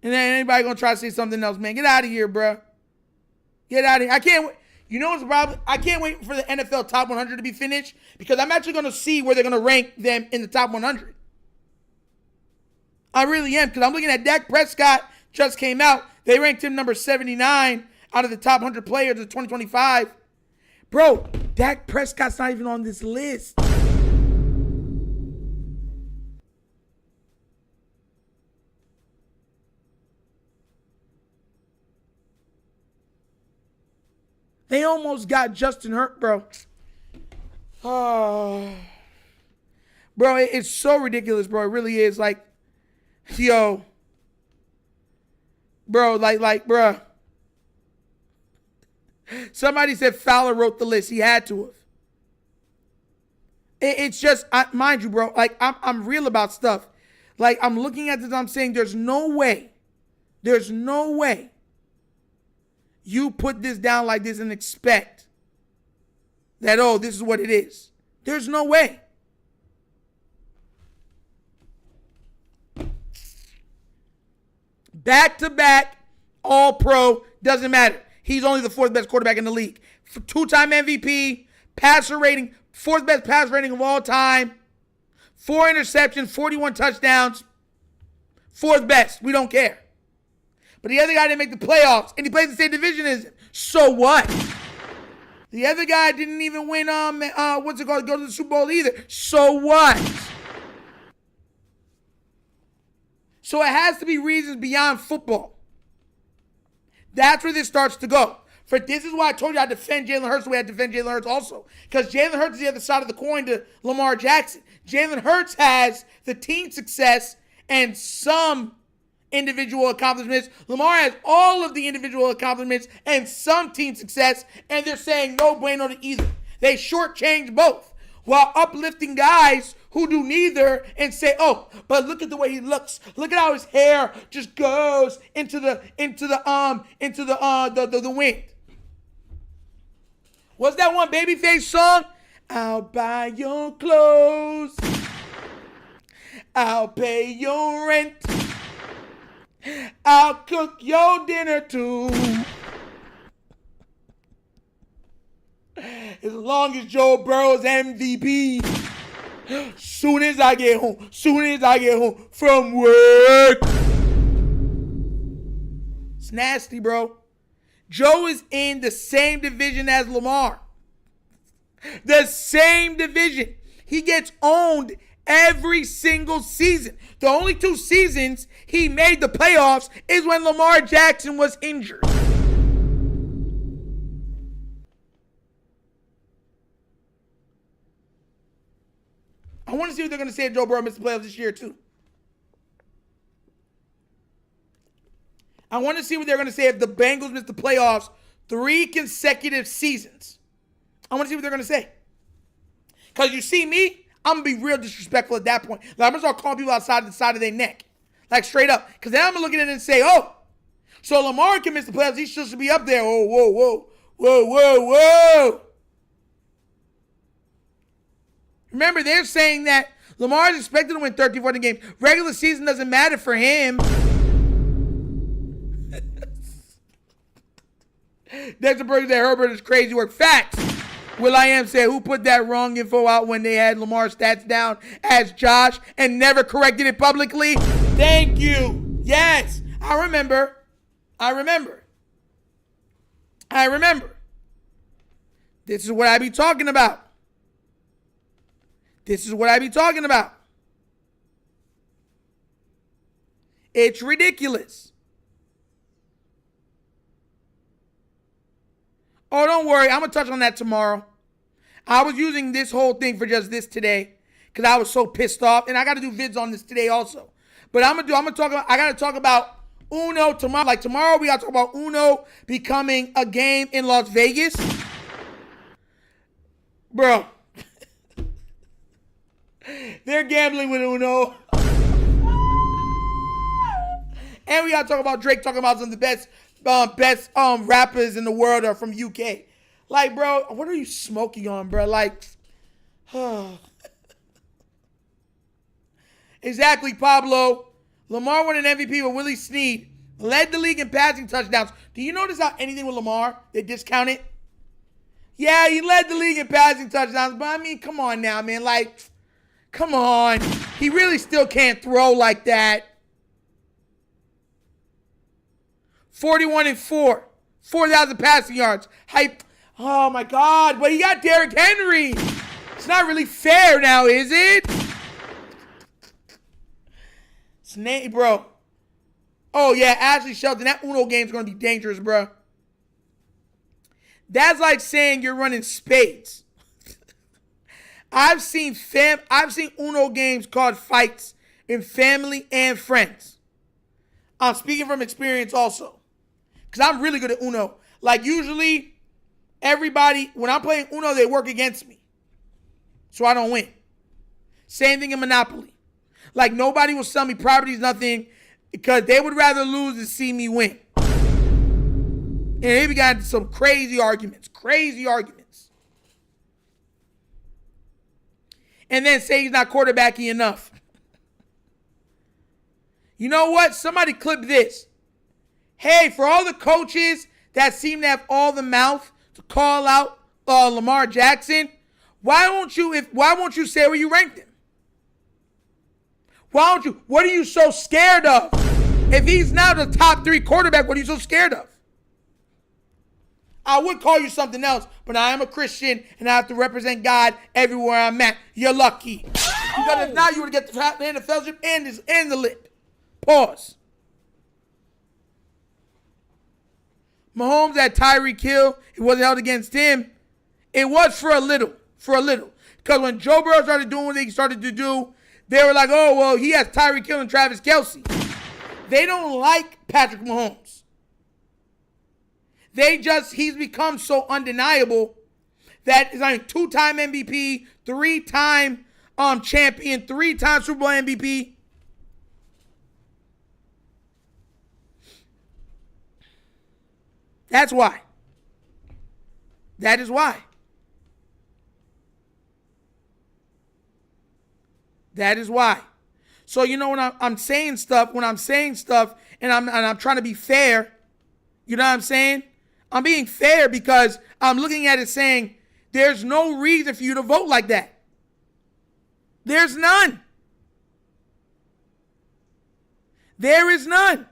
And then anybody gonna try to say something else, man? Get out of here, bro. Get out of here. I can't wait. You know what's the problem? I can't wait for the NFL Top 100 to be finished, because I'm actually going to see where they're going to rank them in the Top 100. I really am, because I'm looking at Dak Prescott just came out. They ranked him number 79 out of the top 100 players of 2025. Bro, Dak Prescott's not even on this list. They almost got Justin Hurts, bro. Oh. Bro, it's so ridiculous, bro. It really is. Like, yo. Bro, like, bro. Somebody said Fowler wrote the list. He had to have. It's just, mind you, bro, like, I'm real about stuff. Like, I'm looking at this, I'm saying there's no way you put this down like this and expect that, oh, this is what it is. There's no way. Back-to-back, all-pro, doesn't matter. He's only the 4th best quarterback in the league. 2-time MVP, passer rating, 4th best passer rating of all time, 4 interceptions, 41 touchdowns, 4th best. We don't care. But the other guy didn't make the playoffs, and he plays the same division as him. So what? The other guy didn't even win, go to the Super Bowl either. So what? So it has to be reasons beyond football. That's where this starts to go. This is why I told you I defend Jalen Hurts the way I defend Jalen Hurts also. Because Jalen Hurts is the other side of the coin to Lamar Jackson. Jalen Hurts has the team success and some individual accomplishments. Lamar has all of the individual accomplishments and some team success, and they're saying no bueno to either. They shortchange both while uplifting guys who do neither and say, oh, but look at the way he looks. Look at how his hair just goes into the wind. What's that one Babyface song? I'll buy your clothes. I'll pay your rent. I'll cook your dinner too. As long as Joe Burrow's MVP. Soon as I get home from work. It's nasty, bro. Joe is in the same division as Lamar. The same division. He gets owned Every single season. The only 2 seasons he made the playoffs is when Lamar Jackson was injured. I want to see what they're going to say if Joe Burrow missed the playoffs this year, too. I want to see what they're going to say if the Bengals missed the playoffs 3 consecutive seasons. I want to see what they're going to say. Because you see me, I'm going to be real disrespectful at that point. Like, I'm going to start calling people outside the side of their neck. Like, straight up. Because then I'm going to look at it and say, oh, so Lamar can miss the playoffs. He should be up there. Oh, whoa, whoa, whoa, whoa, whoa. Remember, they're saying that Lamar is expected to win 13, 14 games. Regular season doesn't matter for him. Dexter Burger said Herbert is crazy work. Facts. Will.i.am said, who put that wrong info out when they had Lamar's stats down as Josh and never corrected it publicly? Thank you. Yes. I remember. This is what I be talking about. It's ridiculous. Oh, don't worry. I'm going to touch on that tomorrow. I was using this whole thing for just this today because I was so pissed off. And I got to do vids on this today also. But I got to talk about Uno tomorrow. Like tomorrow, we got to talk about Uno becoming a game in Las Vegas. Bro. They're gambling with Uno. And we got to talk about Drake talking about some of the best rappers in the world are from UK. Like, bro, what are you smoking on, bro? Like, exactly, Pablo. Lamar won an MVP with Willie Snead. Led the league in passing touchdowns. Do you notice how anything with Lamar, they discount it? Yeah, he led the league in passing touchdowns, but I mean, come on now, man. Like, come on. He really still can't throw like that. 41-4. 4,000 passing yards. Hype. Oh, my God. But he got Derrick Henry. It's not really fair now, is it? Snake, bro. Oh, yeah. Ashley Shelton. That Uno game's going to be dangerous, bro. That's like saying you're running spades. I've seen Uno games called fights in family and friends. I'm speaking from experience also. Because I'm really good at Uno. Like, usually, everybody, when I'm playing Uno, they work against me. So I don't win. Same thing in Monopoly. Like, nobody will sell me properties, nothing, because they would rather lose than see me win. And they got some crazy arguments. And then say he's not quarterbacking enough. You know what? Somebody clip this. Hey, for all the coaches that seem to have all the mouth to call out Lamar Jackson, why won't you say where you ranked him? Why don't you? What are you so scared of? If he's now the top 3 quarterback, what are you so scared of? I would call you something else, but I am a Christian and I have to represent God everywhere I'm at. You're lucky. Because if not, you would get the hand of fellowship and the lip. Pause. Mahomes had Tyreek Hill. It wasn't held against him. It was for a little. Because when Joe Burrow started doing what he started to do, they were like, oh, well, he has Tyreek Hill and Travis Kelce. They don't like Patrick Mahomes. He's become so undeniable that he's like 2-time MVP, 3-time champion, 3-time Super Bowl MVP. That's why. That is why. So, you know, when I'm saying stuff and I'm trying to be fair, you know what I'm saying? I'm being fair because I'm looking at it saying there's no reason for you to vote like that. There's none. There is none.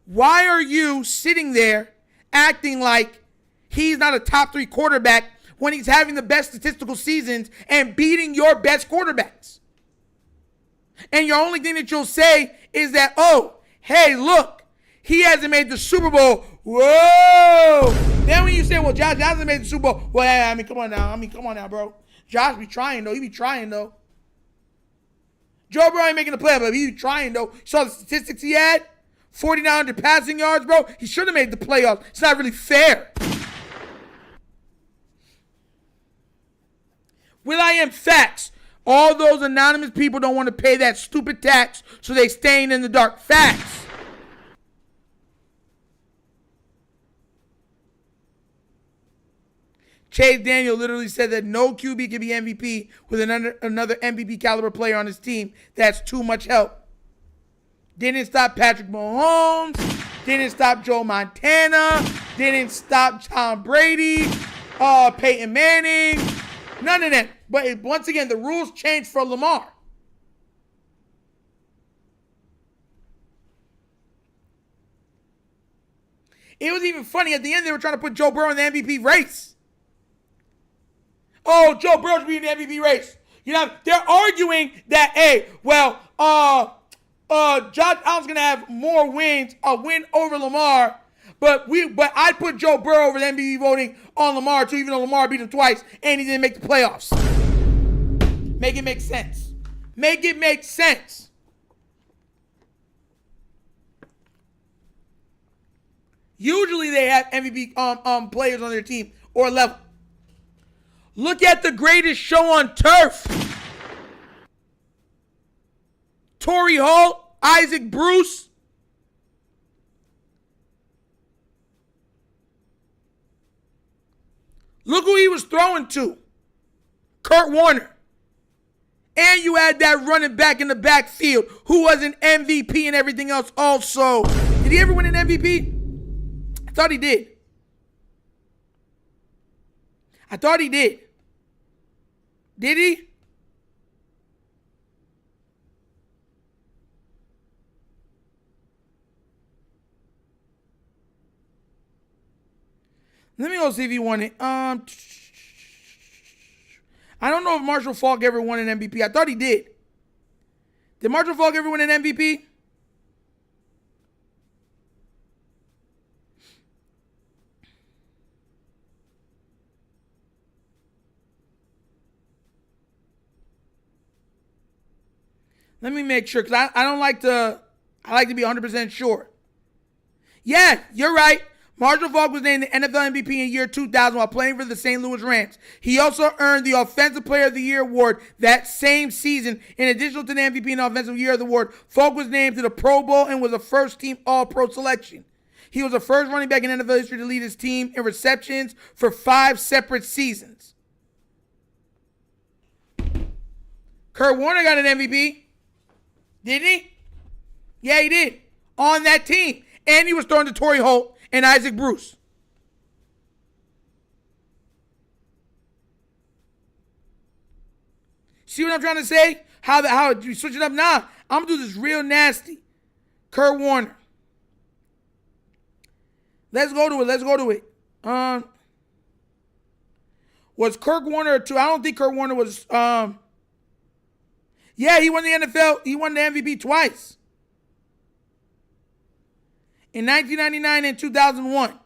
Why are you sitting there acting like he's not a top 3 quarterback when he's having the best statistical seasons and beating your best quarterbacks? And your only thing that you'll say is that, oh, hey, look, he hasn't made the Super Bowl. Whoa. Then when you say, well, Josh hasn't made the Super Bowl. Well, I mean, come on now, bro. Josh be trying, though. He be trying, though. Joe Burrow ain't making the play, but he be trying, though. You saw the statistics he had? 4,900 passing yards, bro. He should have made the playoffs. It's not really fair. Will.i.am facts. All those anonymous people don't want to pay that stupid tax, so they staying in the dark. Facts. Chase Daniel literally said that no QB can be MVP with another MVP caliber player on his team. That's too much help. Didn't stop Patrick Mahomes. Didn't stop Joe Montana. Didn't stop Tom Brady. Peyton Manning. None of that. But once again, the rules changed for Lamar. It was even funny. At the end, they were trying to put Joe Burrow in the MVP race. Oh, Joe Burrow's being in the MVP race. You know, they're arguing that, hey, well, Josh Allen's gonna have more wins, a win over Lamar, but I'd put Joe Burrow over the MVP voting on Lamar too, even though Lamar beat him twice and he didn't make the playoffs. Make it make sense. Make it make sense. Usually they have MVP players on their team or level. Look at the greatest show on turf. Torrey Holt, Isaac Bruce. Look who he was throwing to. Kurt Warner. And you had that running back in the backfield who was an MVP and everything else also. Did he ever win an MVP? I thought he did. Did he? Let me go see if he won it. I don't know if Marshall Faulk ever won an MVP. I thought he did. Did Marshall Faulk ever win an MVP? Let me make sure, because I like to be 100% sure. Yeah, you're right. Marshall Faulk was named the NFL MVP in year 2000 while playing for the St. Louis Rams. He also earned the Offensive Player of the Year award that same season. In addition to the MVP and Offensive Year of the award, Faulk was named to the Pro Bowl and was a first-team All-Pro selection. He was the first running back in NFL history to lead his team in receptions for 5 separate seasons. Kurt Warner got an MVP. Didn't he? Yeah, he did. On that team. And he was throwing to Torrey Holt and Isaac Bruce. See what I'm trying to say? How you switch it up now? I'm going to do this real nasty. Kurt Warner. Let's go to it. Was Kurt Warner I don't think Kurt Warner was yeah, he won the NFL. He won the MVP twice. In 1999 and 2001.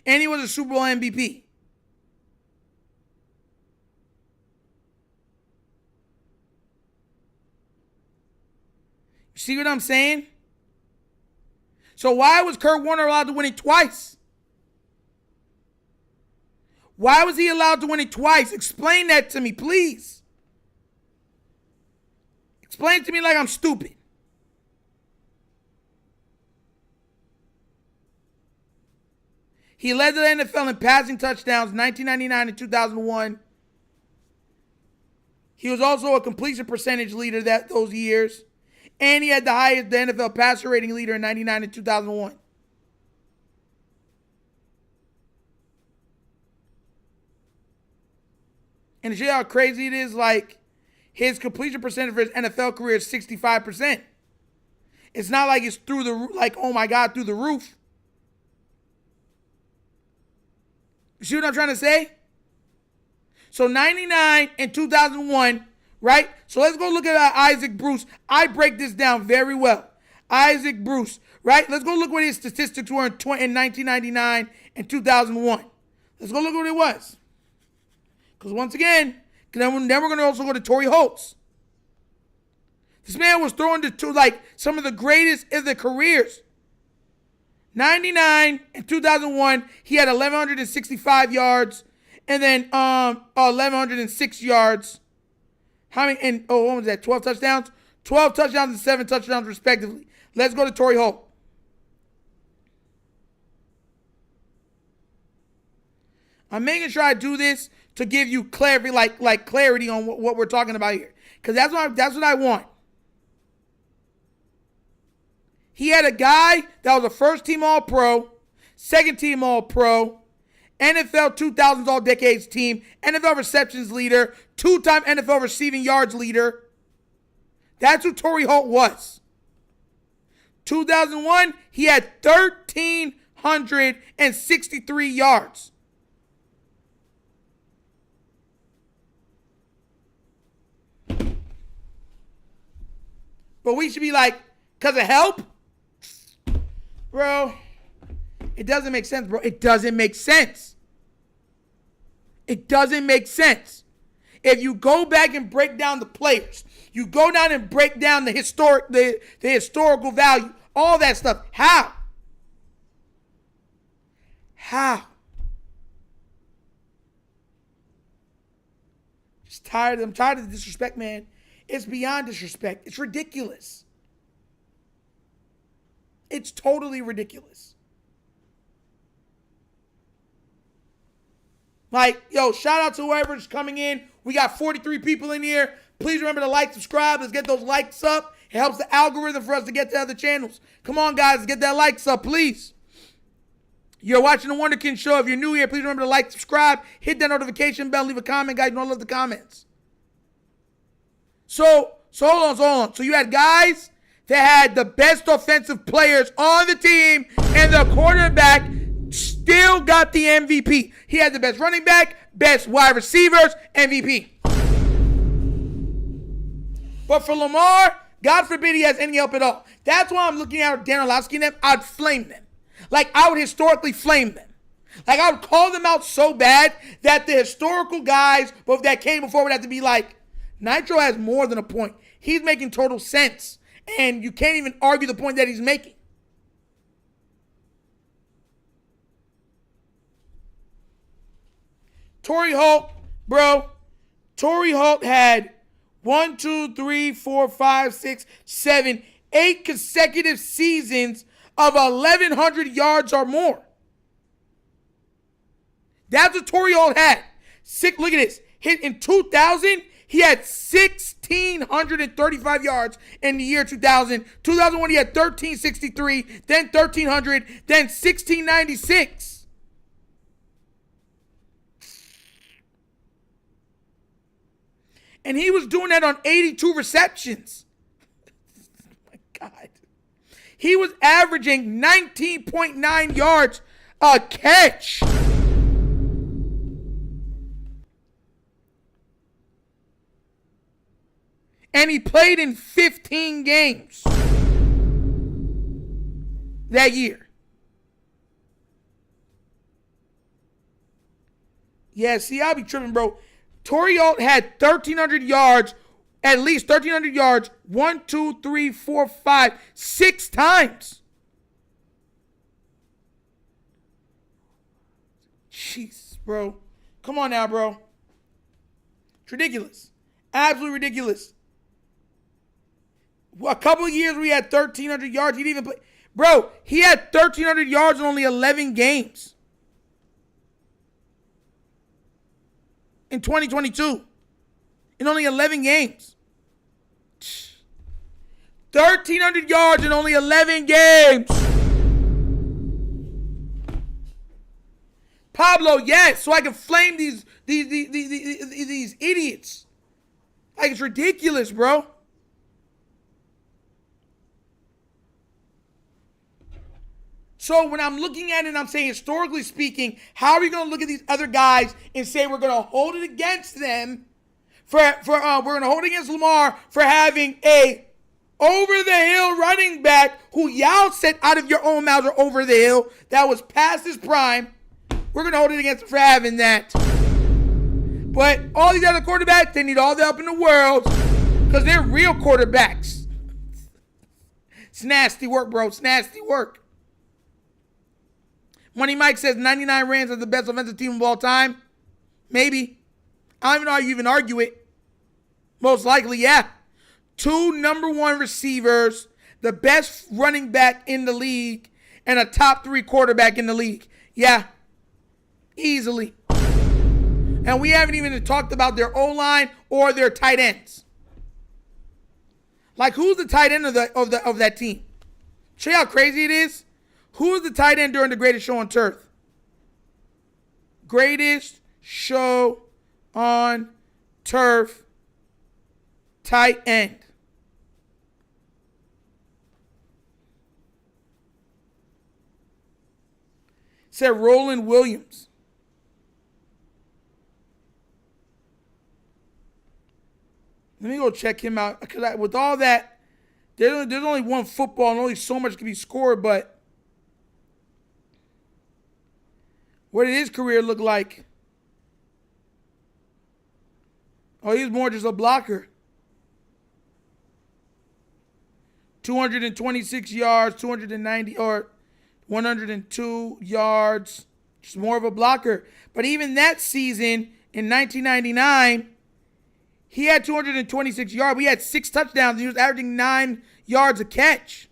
And he was a Super Bowl MVP. You see what I'm saying? So why was Kurt Warner allowed to win it twice? Why was he allowed to win it twice? Explain that to me, please. Explain it to me like I'm stupid. He led the NFL in passing touchdowns 1999 and 2001. He was also a completion percentage leader those years. And he had the NFL passer rating leader in 99 and 2001. And to show you how crazy it is, like, his completion percentage for his NFL career is 65%. It's not like it's through the roof. You see what I'm trying to say? So 99 and 2001, right? So let's go look at Isaac Bruce. I break this down very well. Isaac Bruce, right? Let's go look what his statistics were in 1999 and 2001. Let's go look what it was. Because once again, then we're going to also go to Torrey Holtz. This man was throwing to like some of the greatest in their careers. 99 and 2001, he had 1,165 yards, and then 1,106 yards. How many? And what was that? 12 touchdowns. 12 touchdowns and 7 touchdowns respectively. Let's go to Torrey Holt. I'm making sure I do this to give you clarity, like clarity on what we're talking about here, because that's what I want. He had a guy that was a first-team All-Pro, second-team All-Pro, NFL 2000s All-Decades team, NFL receptions leader, two-time NFL receiving yards leader. That's who Torrey Holt was. 2001, he had 1,363 yards. But we should be like, because of help? Bro, it doesn't make sense, bro. It doesn't make sense. It doesn't make sense. If you go back and break down the players, you go down and break down the historical value, all that stuff. How? I'm tired of the disrespect, man. It's beyond disrespect. It's ridiculous. It's totally ridiculous. Like, yo, shout out to whoever's coming in. We got 43 people in here. Please remember to like, subscribe. Let's get those likes up. It helps the algorithm for us to get to other channels. Come on, guys. Let's get that likes up, please. You're watching The Wunderkind Show. If you're new here, please remember to like, subscribe, hit that notification bell, leave a comment, guys. You know I love the comments. So hold on. So you had guys that had the best offensive players on the team, and the quarterback still got the MVP. He had the best running back, best wide receivers, MVP. But for Lamar, God forbid he has any help at all. That's why I'm looking at Dan Orlovsky and them. I'd flame them. Like, I would historically flame them. Like, I would call them out so bad that the historical guys that came before would have to be like, Nitro has more than a point. He's making total sense. And you can't even argue the point that he's making. Torrey Holt, bro. Torrey Holt had 8 consecutive seasons of 1,100 yards or more. That's what Torrey Holt had. Look at this. In 2000, he had 1,635 yards in the year 2000. 2001, he had 1,363, then 1,300, then 1,696. And he was doing that on 82 receptions. Oh my God. He was averaging 19.9 yards a catch. And he played in 15 games that year. Yeah, see, I'll be tripping, bro. Torrey Holt had 1,300 yards, at least 1,300 yards, 6 times. Jeez, bro. Come on now, bro. It's ridiculous. Absolutely ridiculous. A couple of years where he had 1,300 yards. He didn't even play. Bro, he had 1,300 yards in only 11 games. In 2022. In only 11 games. 1,300 yards in only 11 games. Pablo, yes, so I can flame these idiots. Like, it's ridiculous, bro. So when I'm looking at it, I'm saying, historically speaking, how are we going to look at these other guys and say we're going to hold it against them we're going to hold it against Lamar for having a over-the-hill running back who y'all said out of your own mouths are over the hill, that was past his prime. We're going to hold it against him for having that. But all these other quarterbacks, they need all the help in the world because they're real quarterbacks. It's nasty work, bro. It's nasty work. Money Mike says 99 Rams are the best offensive team of all time. Maybe. I don't even know how you even argue it. Most likely, yeah. 2 number 1 receivers, the best running back in the league, and a top 3 quarterback in the league. Yeah. Easily. And we haven't even talked about their O-line or their tight ends. Like, who's the tight end of that team? Show you how crazy it is? Who is the tight end during the greatest show on turf? Greatest show on turf. Tight end. Said Roland Williams. Let me go check him out. Because with all that, there's only one football and only so much can be scored, but what did his career look like? Oh, he was more just a blocker. 226 yards, 290 or 102 yards. Just more of a blocker. But even that season in 1999, he had 226 yards. We had 6 touchdowns. He was averaging 9 yards a catch.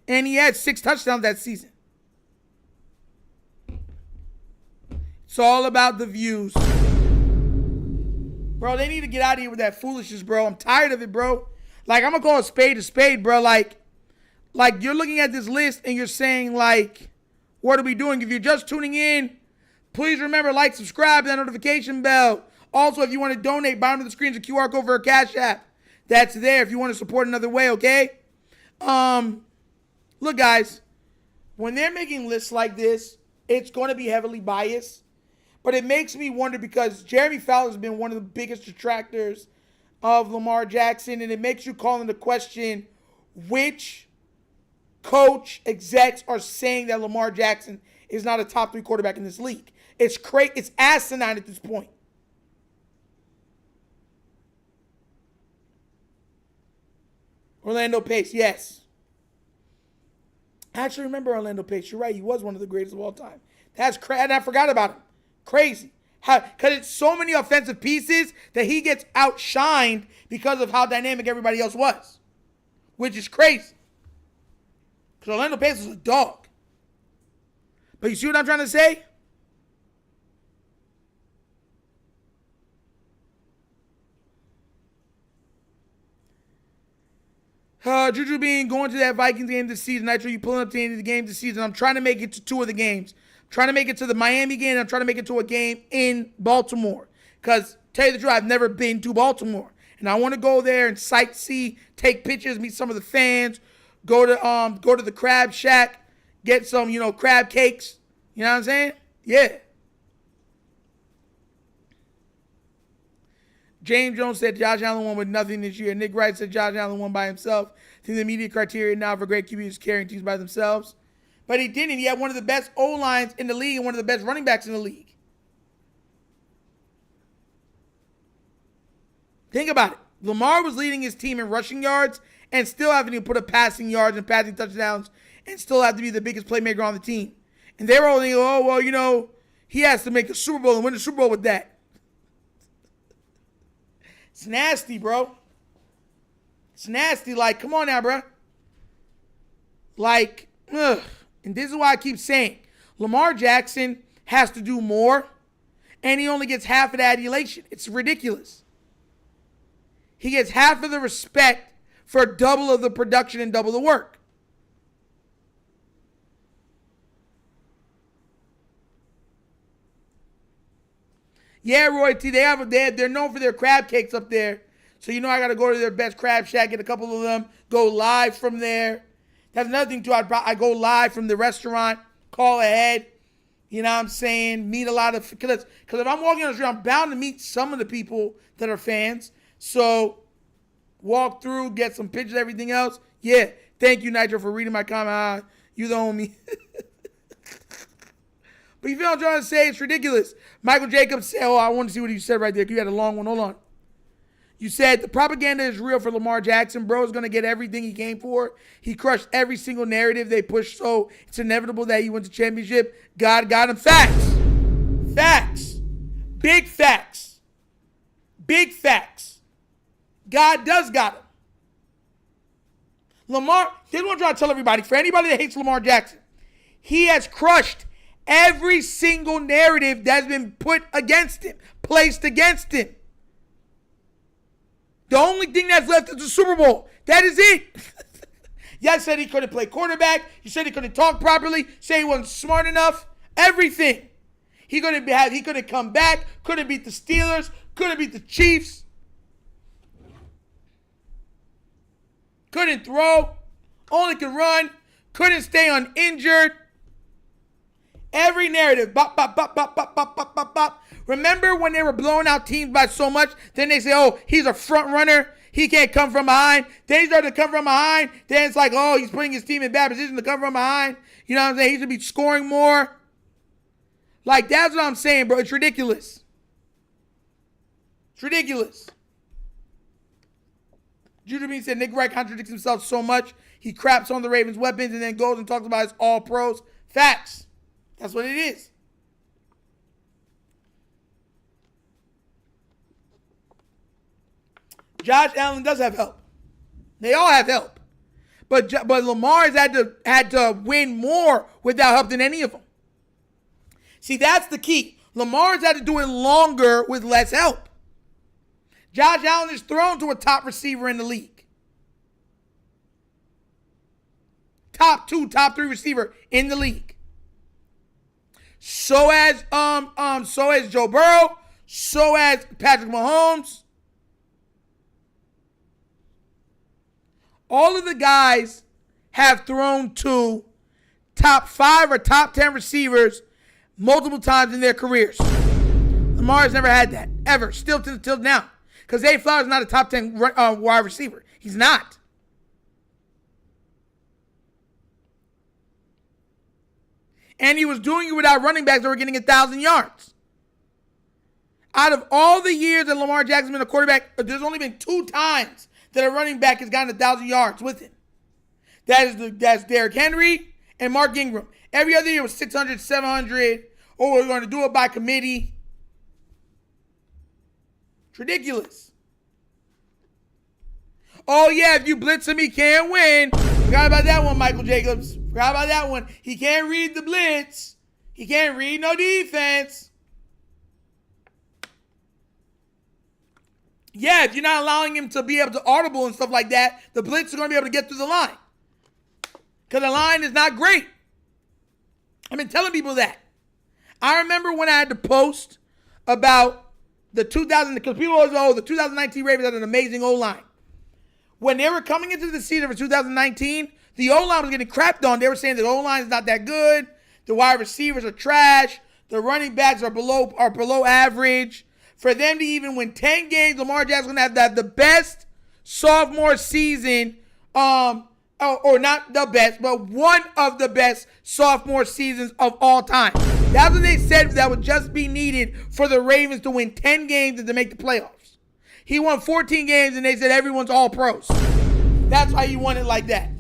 And he had 6 touchdowns that season. It's all about the views. Bro, they need to get out of here with that foolishness, bro. I'm tired of it, bro. Like, I'm going to call a spade, bro. Like you're looking at this list and you're saying, like, what are we doing? If you're just tuning in, please remember, like, subscribe, that notification bell. Also, if you want to donate, bottom of the screen is a QR code for a Cash App. That's there if you want to support another way, okay? Look, guys, when they're making lists like this, it's going to be heavily biased. But it makes me wonder because Jeremy Fowler has been one of the biggest detractors of Lamar Jackson, and it makes you call into question which coach execs are saying that Lamar Jackson is not a top 3 quarterback in this league. It's asinine at this point. Orlando Pace, yes. I actually remember Orlando Pace. You're right. He was one of the greatest of all time. That's crazy. And I forgot about him. Crazy. Because it's so many offensive pieces that he gets outshined because of how dynamic everybody else was. Which is crazy. Because Orlando Pace was a dog. But you see what I'm trying to say? Juju being going to that Vikings game this season. Nitro, you pulling up to the end of the game this season. I'm trying to make it to 2 of the games. I'm trying to make it to the Miami game. And I'm trying to make it to a game in Baltimore. Because, tell you the truth, I've never been to Baltimore. And I want to go there and sightsee, take pictures, meet some of the fans, go to the Crab Shack, get some, crab cakes. You know what I'm saying? Yeah. James Jones said Josh Allen won with nothing this year. Nick Wright said Josh Allen won by himself. I think the media criteria now for great QBs is carrying teams by themselves. But he didn't. He had one of the best O-lines in the league and one of the best running backs in the league. Think about it. Lamar was leading his team in rushing yards and still having to put up passing yards and passing touchdowns and still have to be the biggest playmaker on the team. And they were all thinking, he has to make the Super Bowl and win the Super Bowl with that. It's nasty, bro. It's nasty. Like, come on now, bro. Like, ugh. And this is why I keep saying, Lamar Jackson has to do more, and he only gets half of the adulation. It's ridiculous. He gets half of the respect for double of the production and double the work. Yeah, Roy T, they're known for their crab cakes up there. So, I got to go to their best crab shack, get a couple of them, go live from there. That's another thing, too. I go live from the restaurant, call ahead. You know what I'm saying? Meet a lot of... Because if I'm walking on the street, I'm bound to meet some of the people that are fans. So, walk through, get some pictures, everything else. Yeah. Thank you, Nitro, for reading my comment. You the homie. But you feel what I'm trying to say? It's ridiculous. Michael Jacobs said, I want to see what you said right there. You had a long one. Hold on. You said the propaganda is real for Lamar Jackson. Bro is going to get everything he came for. He crushed every single narrative they pushed, so it's inevitable that he wins a championship. God got him. Facts. Facts. Big facts. Big facts. God does got him. Lamar, this is what I'm trying to tell everybody. For anybody that hates Lamar Jackson, he has crushed every single narrative that's been put against him, placed against him. The only thing that's left is the Super Bowl. That is it. Y'all said he couldn't play quarterback. You said he couldn't talk properly. Say he wasn't smart enough. Everything. He couldn't come back. Couldn't beat the Steelers. Couldn't beat the Chiefs. Couldn't throw. Only could run. Couldn't stay uninjured. Every narrative. Bop, bop, bop, bop, bop, bop, bop, bop, bop. Remember when they were blowing out teams by so much? Then they say, he's a front runner. He can't come from behind. Then he started to come from behind. Then it's like, he's putting his team in bad position to come from behind. You know what I'm saying? He should be scoring more. Like, that's what I'm saying, bro. It's ridiculous. It's ridiculous. Judah Bean said Nick Wright contradicts himself so much. He craps on the Ravens' weapons and then goes and talks about his all-pros. Facts. That's what it is. Josh Allen does have help. They all have help. But Lamar has had to win more without help than any of them. See, that's the key. Lamar's had to do it longer with less help. Josh Allen is thrown to a top receiver in the league. Top 2, top 3 receiver in the league. So has Joe Burrow. So has Patrick Mahomes. All of the guys have thrown to top 5 or top 10 receivers multiple times in their careers. Lamar has never had that, ever, still till now. Because Zay Flowers is not a top 10 wide receiver. He's not. And he was doing it without running backs that were getting 1,000 yards. Out of all the years that Lamar Jackson's been a quarterback, there's only been 2 times that a running back has gotten 1,000 yards with him. That's Derrick Henry and Mark Ingram. Every other year was 600, 700, or we're going to do it by committee. It's ridiculous. Oh, yeah, if you blitz him, he can't win. Forgot about that one, Michael Jacobs. Forgot about that one. He can't read the blitz. He can't read no defense. Yeah, if you're not allowing him to be able to audible and stuff like that, the blitz is going to be able to get through the line. Because the line is not great. I've been telling people that. I remember when I had to post about the 2000, because people always, the 2019 Ravens had an amazing O-line. When they were coming into the season for 2019, the O-line was getting crapped on. They were saying that O-line is not that good. The wide receivers are trash. The running backs are below average. For them to even win 10 games, Lamar Jackson's going to have the best sophomore season, or not the best, but one of the best sophomore seasons of all time. That's what they said that would just be needed for the Ravens to win 10 games and to make the playoffs. He won 14 games, and they said everyone's all pros. That's why he won it like that.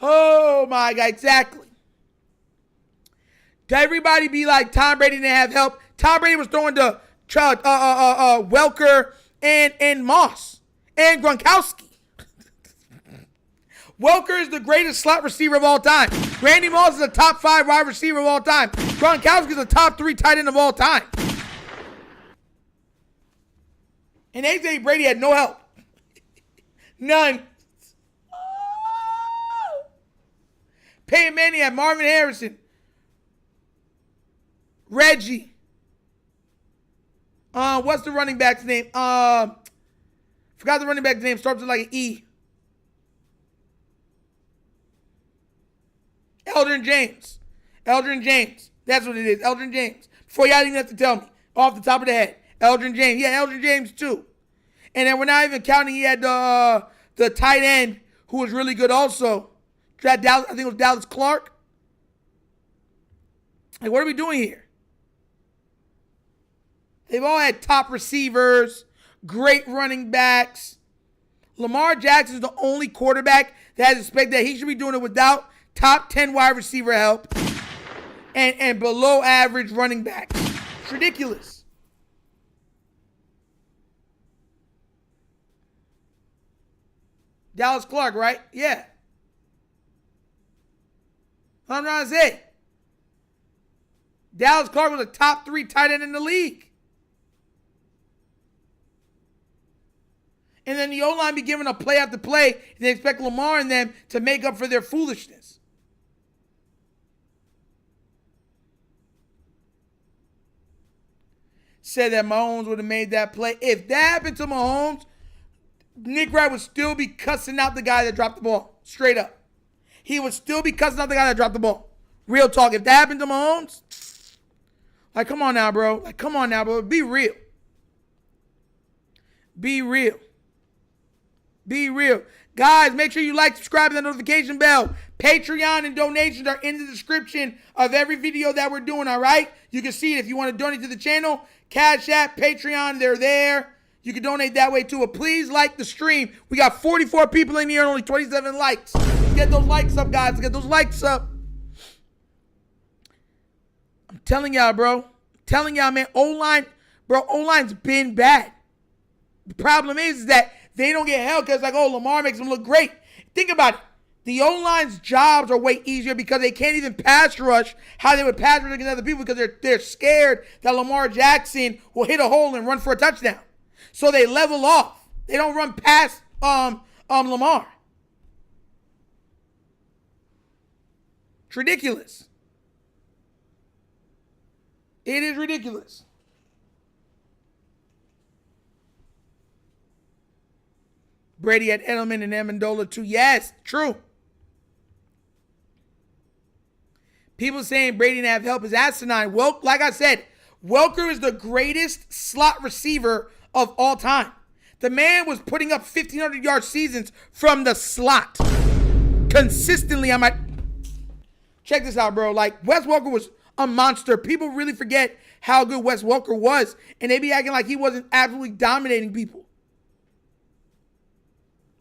Oh, my God, exactly. To everybody be like, Tom Brady didn't have help. Tom Brady was throwing to Welker and Moss and Gronkowski. Welker is the greatest slot receiver of all time. Randy Moss is a top 5 wide receiver of all time. Gronkowski is a top 3 tight end of all time. And AJ Brady had no help. None. Peyton Manning had Marvin Harrison. Reggie. What's the running back's name? Forgot the running back's name. Starts with like an E. Eldrin James. That's what it is. Eldrin James. Before y'all even have to tell me. Off the top of the head. Eldrin James. Yeah, Eldrin James too. And then we're not even counting, he had the tight end who was really good also. I think it was Dallas Clark. Like, what are we doing here? They've all had top receivers, great running backs. Lamar Jackson is the only quarterback that has expected that he should be doing it without top 10 wide receiver help and below average running backs. It's ridiculous. Dallas Clark, right? Yeah. I'm trying to say. Dallas Clark was a top 3 tight end in the league. And then the O-line be giving a play after play, and they expect Lamar and them to make up for their foolishness. Said that Mahomes would have made that play. If that happened to Mahomes, Nick Wright would still be cussing out the guy that dropped the ball. Straight up. He would still be cussing out the guy that dropped the ball. Real talk. If that happened to Mahomes, like, come on now, bro. Be real. Be real. Guys, make sure you like, subscribe, and the notification bell. Patreon and donations are in the description of every video that we're doing, all right? You can see it if you want to donate to the channel. CashApp, Patreon, they're there. You can donate that way too. But please like the stream. We got 44 people in here and only 27 likes. Let's get those likes up, guys. Let's get those likes up. I'm telling y'all, bro. Man. O-line's been bad. The problem is that they don't get held because, like, oh, Lamar makes them look great. Think about it. The O-line's jobs are way easier because they can't even pass rush how they would pass rush against other people because they're scared that Lamar Jackson will hit a hole and run for a touchdown. So they level off. They don't run past Lamar. It's ridiculous. It is ridiculous. Brady had Edelman and Amendola too. Yes, true. People saying Brady didn't have help is asinine. Well, like I said, Welker is the greatest slot receiver of all time. The man was putting up 1,500-yard seasons from the slot. Consistently, I might... Check this out, bro. Like, Wes Welker was a monster. People really forget how good Wes Welker was, and they be acting like he wasn't absolutely dominating people.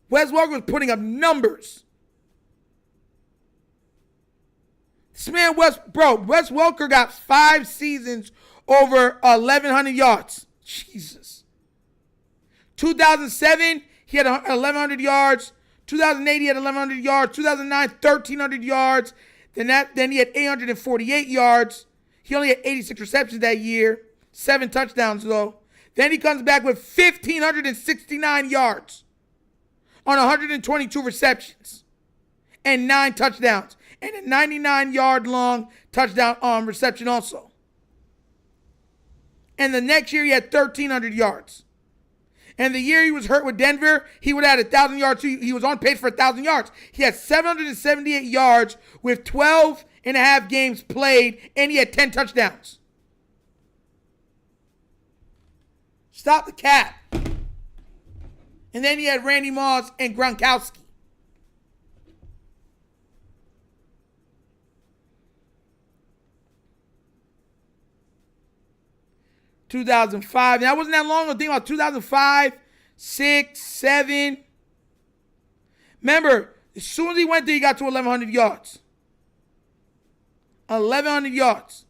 Wes Welker was putting up numbers. This man, Wes Welker got 5 seasons over 1,100 yards. Jesus. 2007, he had 1,100 yards. 2008, he had 1,100 yards. 2009, 1,300 yards. Then he had 848 yards. He only had 86 receptions that year. 7 touchdowns, though. Then he comes back with 1,569 yards on 122 receptions and 9 touchdowns. And a 99-yard long touchdown reception also. And the next year, he had 1,300 yards. And the year he was hurt with Denver, he would have had 1,000 yards. He was on pace for 1,000 yards. He had 778 yards with 12 and a half games played, and he had 10 touchdowns. Stop the cap. And then he had Randy Moss and Gronkowski. ...2005. That wasn't that long ago. Think about 2005, 6, 7. Remember, as soon as he went there, he got to 1,100 yards. 1,100 yards.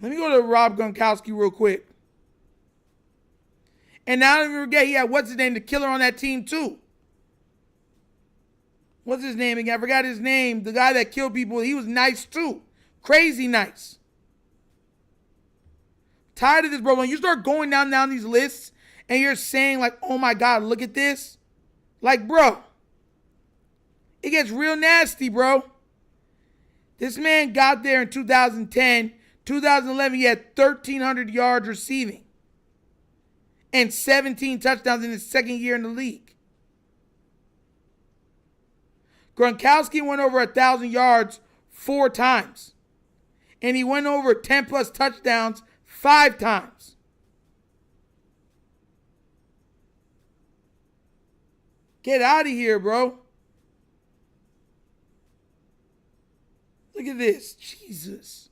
Let me go to Rob Gronkowski real quick. And now don't forget, he had, what's his name, the killer on that team too. What's his name again? I forgot his name. The guy that killed people, he was nice too. Crazy nice. Tired of this, bro. When you start going down these lists and you're saying like, oh my God, look at this. Like, bro, it gets real nasty, bro. This man got there in 2010, 2011, he had 1,300 yards receiving and 17 touchdowns in his second year in the league. Gronkowski went over 1,000 yards 4 times. And he went over 10-plus touchdowns 5 times. Get out of here, bro. Look at this. Jesus.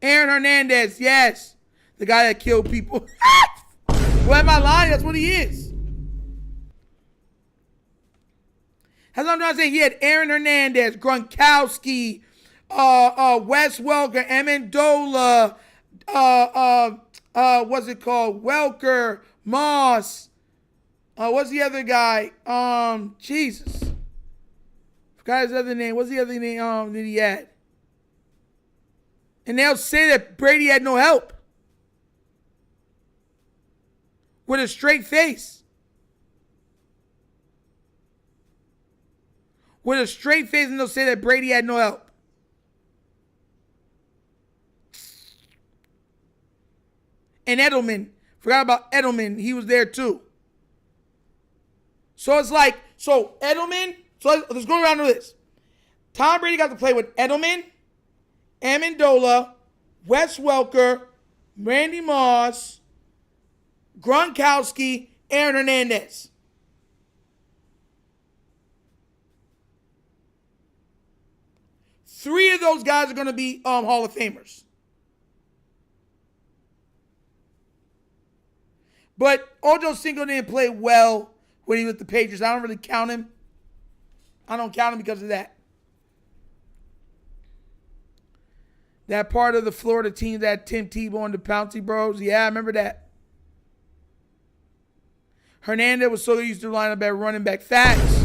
Aaron Hernandez, yes. The guy that killed people. Well, am I lying? That's what he is. That's what I'm trying to say. He had Aaron Hernandez, Gronkowski, Wes Welker, Amendola, what's it called? Welker, Moss. What's the other guy? Jesus. Forgot his other name. What's the other name that he had? And they'll say that Brady had no help. With a straight face. With a straight face, and they'll say that Brady had no help. And Edelman. Forgot about Edelman. He was there too. So it's like, Edelman. So let's go around to this. Tom Brady got to play with Edelman, Amendola, Wes Welker, Randy Moss, Gronkowski, Aaron Hernandez. Three of those guys are going to be Hall of Famers. But Ojo Cinco didn't play well when he was with the Patriots. I don't really count him. I don't count him because of that. That part of the Florida team that Tim Tebow and the Pouncey Bros. Yeah, I remember that. Hernandez was so used to line up at running back. Facts.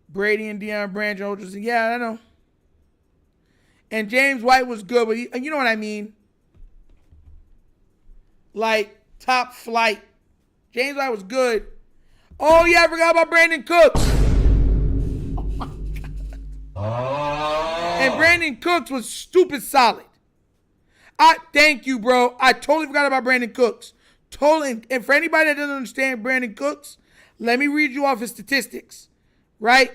Brady and Deion Branch and Ojo. Yeah, I know. And James White was good, but you know what I mean. Like, top flight. James White was good. Oh, yeah, I forgot about Brandon Cooks. Oh, my God. And Brandon Cooks was stupid solid. Thank you, bro. I totally forgot about Brandon Cooks. Totally. And for anybody that doesn't understand Brandon Cooks, let me read you off his statistics. Right?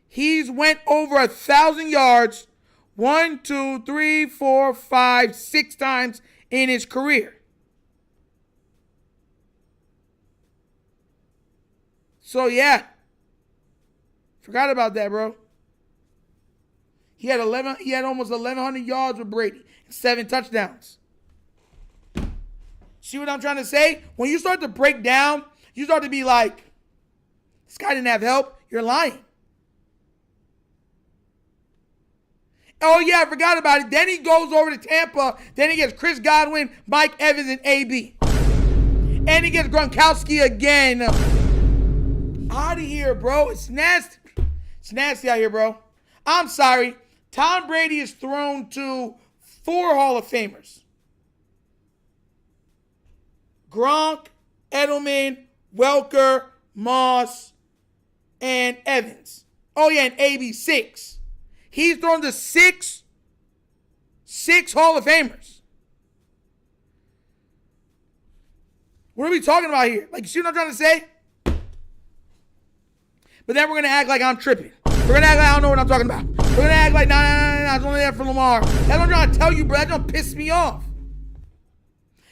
He's went over 1,000 yards 1, 2, 3, 4, 5, 6 times in his career. So, yeah. Forgot about that, bro. He had almost 1,100 yards with Brady and 7 touchdowns. See what I'm trying to say? When you start to break down, you start to be like, this guy didn't have help. You're lying. Oh, yeah, I forgot about it. Then he goes over to Tampa. Then he gets Chris Godwin, Mike Evans, and AB. And he gets Gronkowski again. Out of here, bro. It's nasty. It's nasty out here, bro. I'm sorry. Tom Brady is thrown to 4 Hall of Famers. Gronk, Edelman, Welker, Moss, and Evans. Oh, yeah, and AB, 6. He's thrown to 6 Hall of Famers. What are we talking about here? Like, you see what I'm trying to say? But then we're going to act like I'm tripping. We're going to act like I don't know what I'm talking about. We're going to act like, nah, it's only there for Lamar. That's what I'm trying to tell you, bro. That don't piss me off.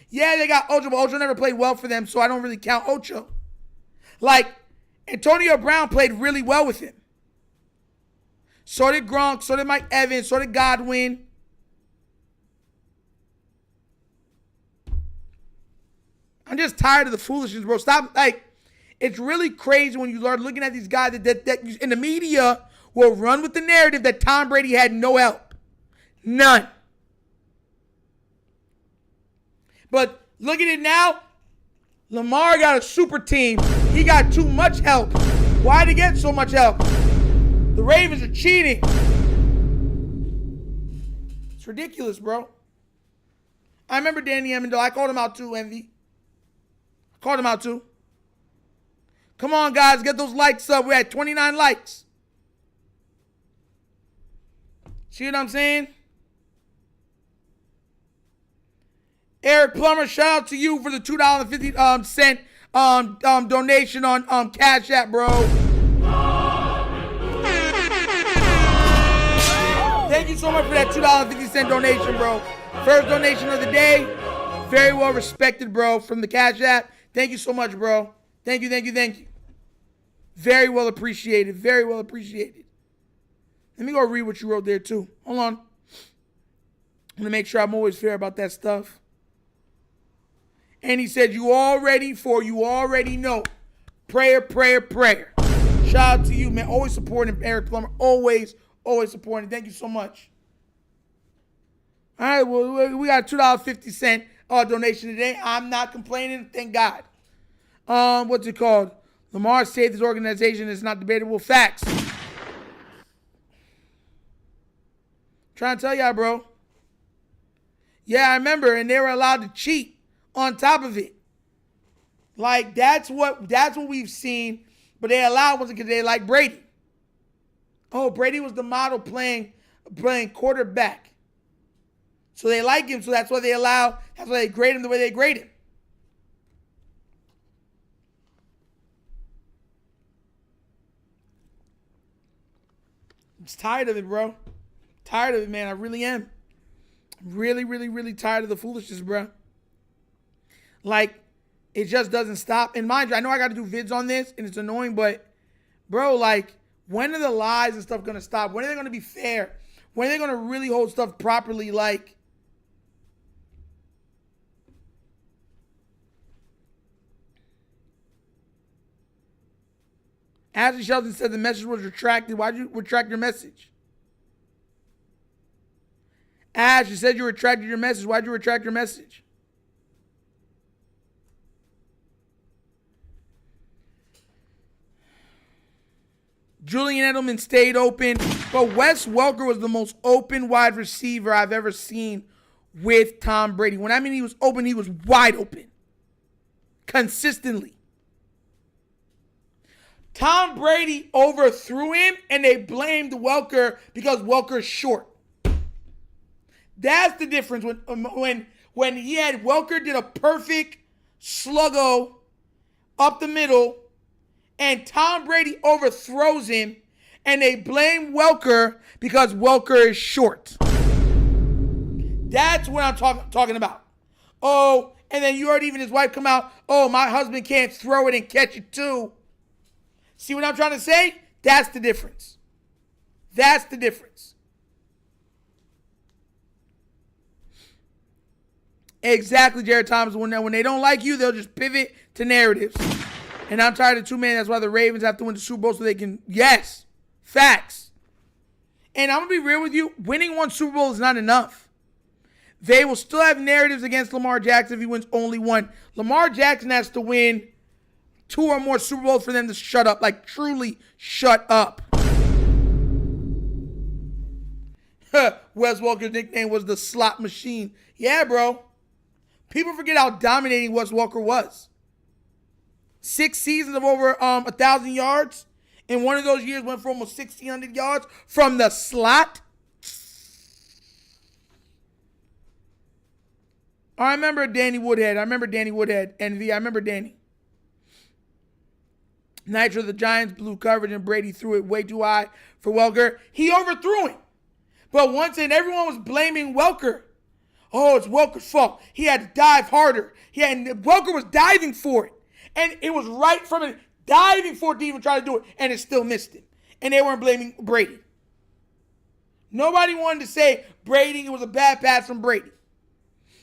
Yeah, they got Ocho, but Ocho never played well for them, so I don't really count Ocho. Like, Antonio Brown played really well with him. So did Gronk, so did Mike Evans, so did Godwin. I'm just tired of the foolishness, bro. Stop, like, it's really crazy when you start looking at these guys that in the media will run with the narrative that Tom Brady had no help. None. But look at it now. Lamar got a super team. He got too much help. Why did he get so much help? The Ravens are cheating. It's ridiculous, bro. I remember Danny Amendola. I called him out too, Envy. I called him out too. Come on, guys. Get those likes up. We're at 29 likes. See what I'm saying? Eric Plummer, shout out to you for the $2.50 donation on Cash App, bro. Thank you so much for that $2.50 donation, bro. First donation of the day. Very well respected, bro, from the Cash App. Thank you so much, bro. Thank you. Very well appreciated. Very well appreciated. Let me go read what you wrote there, too. Hold on. I'm going to make sure I'm always fair about that stuff. And he said, you already know. Prayer. Shout out to you, man. Always supporting Eric Plummer. Always supporting. Thank you so much. All right, well, we got a $2.50 donation today. I'm not complaining. Thank God. What's it called? Lamar saved his organization. It's not debatable. Facts. Trying to tell y'all, bro. Yeah, I remember. And they were allowed to cheat on top of it. Like, that's what we've seen. But they allowed once because they like Brady. Oh, Brady was the model playing quarterback. So they like him, so that's why they grade him the way they grade him. I'm just tired of it, bro. Tired of it, man. I really am. I'm really tired of the foolishness, bro. Like, it just doesn't stop. And mind you, I know I got to do vids on this, and it's annoying, but, bro, like, when are the lies and stuff going to stop? When are they going to be fair? When are they going to really hold stuff properly? Like, Ashley Shelton said the message was retracted. Why'd you retract your message? Ash, you said you retracted your message. Why'd you retract your message? Julian Edelman stayed open, but Wes Welker was the most open wide receiver I've ever seen with Tom Brady. When I mean he was open, he was wide open. Consistently. Tom Brady overthrew him, and they blamed Welker because Welker's short. That's the difference when he had Welker did a perfect sluggo up the middle, and Tom Brady overthrows him, and they blame Welker because Welker is short. That's what I'm talking about. Oh, and then you heard even his wife come out, oh, my husband can't throw it and catch it too. See what I'm trying to say? That's the difference. That's the difference. Exactly, Jared Thomas. When they don't like you, they'll just pivot to narratives. And I'm tired of two men. That's why the Ravens have to win the Super Bowl so they can, yes, facts. And I'm going to be real with you. Winning one Super Bowl is not enough. They will still have narratives against Lamar Jackson if he wins only one. Lamar Jackson has to win 2 or more Super Bowls for them to shut up. Like, truly shut up. Wes Welker's nickname was the slot machine. Yeah, bro. People forget how dominating Wes Welker was. 6 seasons of over 1,000 yards. In one of those years, went for almost 1,600 yards from the slot. I remember Danny Woodhead. Envy. I remember Danny. Nitro, the Giants blew coverage and Brady threw it way too high for Welker. He overthrew him. But once and everyone was blaming Welker. Oh, it's Welker's fault. He had to dive harder. Welker was diving for it. And it was right from it, diving for it to even try to do it. And it still missed him. And they weren't blaming Brady. Nobody wanted to say Brady, it was a bad pass from Brady.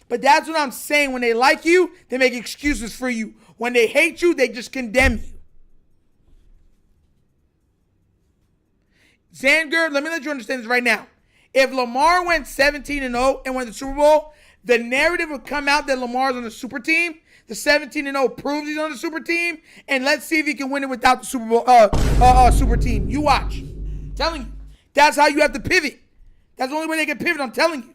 But that's what I'm saying. When they like you, they make excuses for you. When they hate you, they just condemn you. Zanger, let me let you understand this right now. If Lamar went 17-0 and won the Super Bowl, the narrative would come out that Lamar's on the super team. The 17-0 proves he's on the super team, and let's see if he can win it without the Super Bowl super team. You watch. I'm telling you. That's how you have to pivot. That's the only way they can pivot, I'm telling you.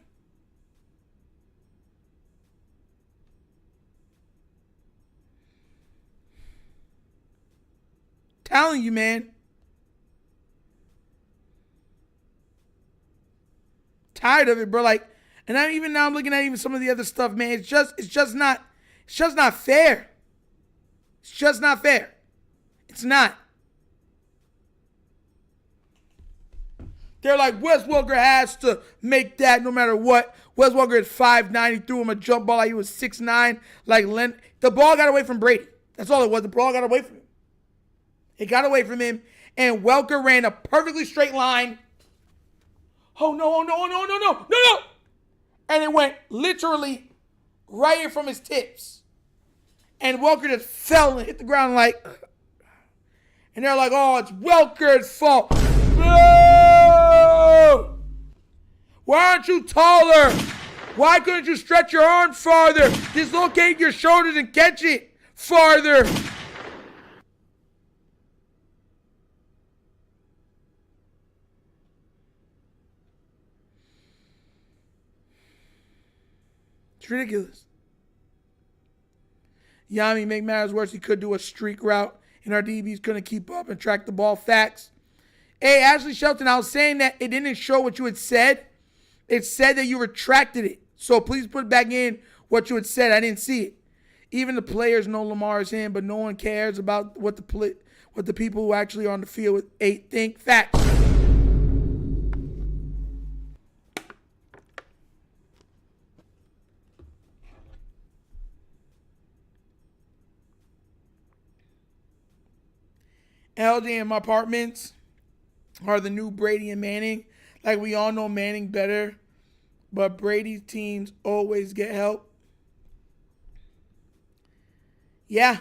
Telling you, man. tired of it, bro. Like, and even now I'm looking at even some of the other stuff, man. It's just not fair. It's just not fair. It's not. They're like, Wes Welker has to make that no matter what. Wes Welker is 5'9". He threw him a jump ball like he was 6'9". Like the ball got away from Brady. That's all it was. The ball got away from him. It got away from him, and Welker ran a perfectly straight line. Oh no! Oh no! Oh no! No! No! No! No! And it went literally right here from his tips, and Welker just fell and hit the ground like. And they're like, "Oh, it's Welker's fault." No! Why aren't you taller? Why couldn't you stretch your arms farther? Dislocate your shoulders and catch it farther. It's ridiculous. Yami, make matters worse, he could do a streak route, and our DBs couldn't keep up and track the ball. Facts. Hey, Ashley Shelton, I was saying that it didn't show what you had said. It said that you retracted it. So please put back in what you had said. I didn't see it. Even the players know Lamar is him, but no one cares about what the people who actually are on the field with 8 think. Facts. LD and my apartments are the new Brady and Manning. Like, we all know Manning better, but Brady's teams always get help. Yeah.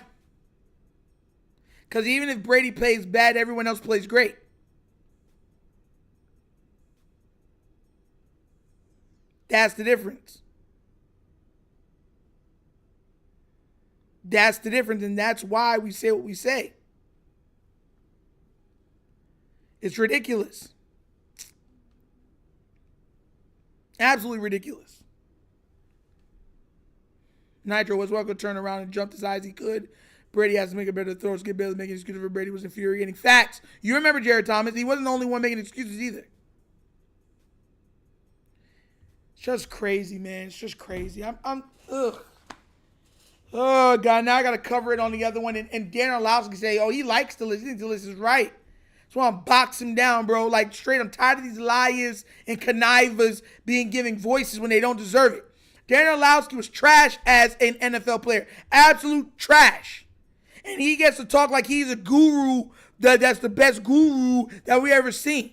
Because even if Brady plays bad, everyone else plays great. That's the difference. That's the difference, and that's why we say what we say. It's ridiculous. Absolutely ridiculous. Nitro was welcome to turn around and jump as high as he could. Brady has to make a better throw. Skip Bayless making excuses for Brady was infuriating. Facts. You remember Jared Thomas. He wasn't the only one making excuses either. It's just crazy, man. It's just crazy. Ugh. Oh, God. Now I got to cover it on the other one. And Dan Orlovsky say, oh, he likes the list. He thinks the list is right. So I'm box him down, bro. Like, straight, I'm tired of these liars and connivers being given voices when they don't deserve it. Darren Orlovsky was trash as an NFL player. Absolute trash. And he gets to talk like he's a guru, that's the best guru that we ever seen.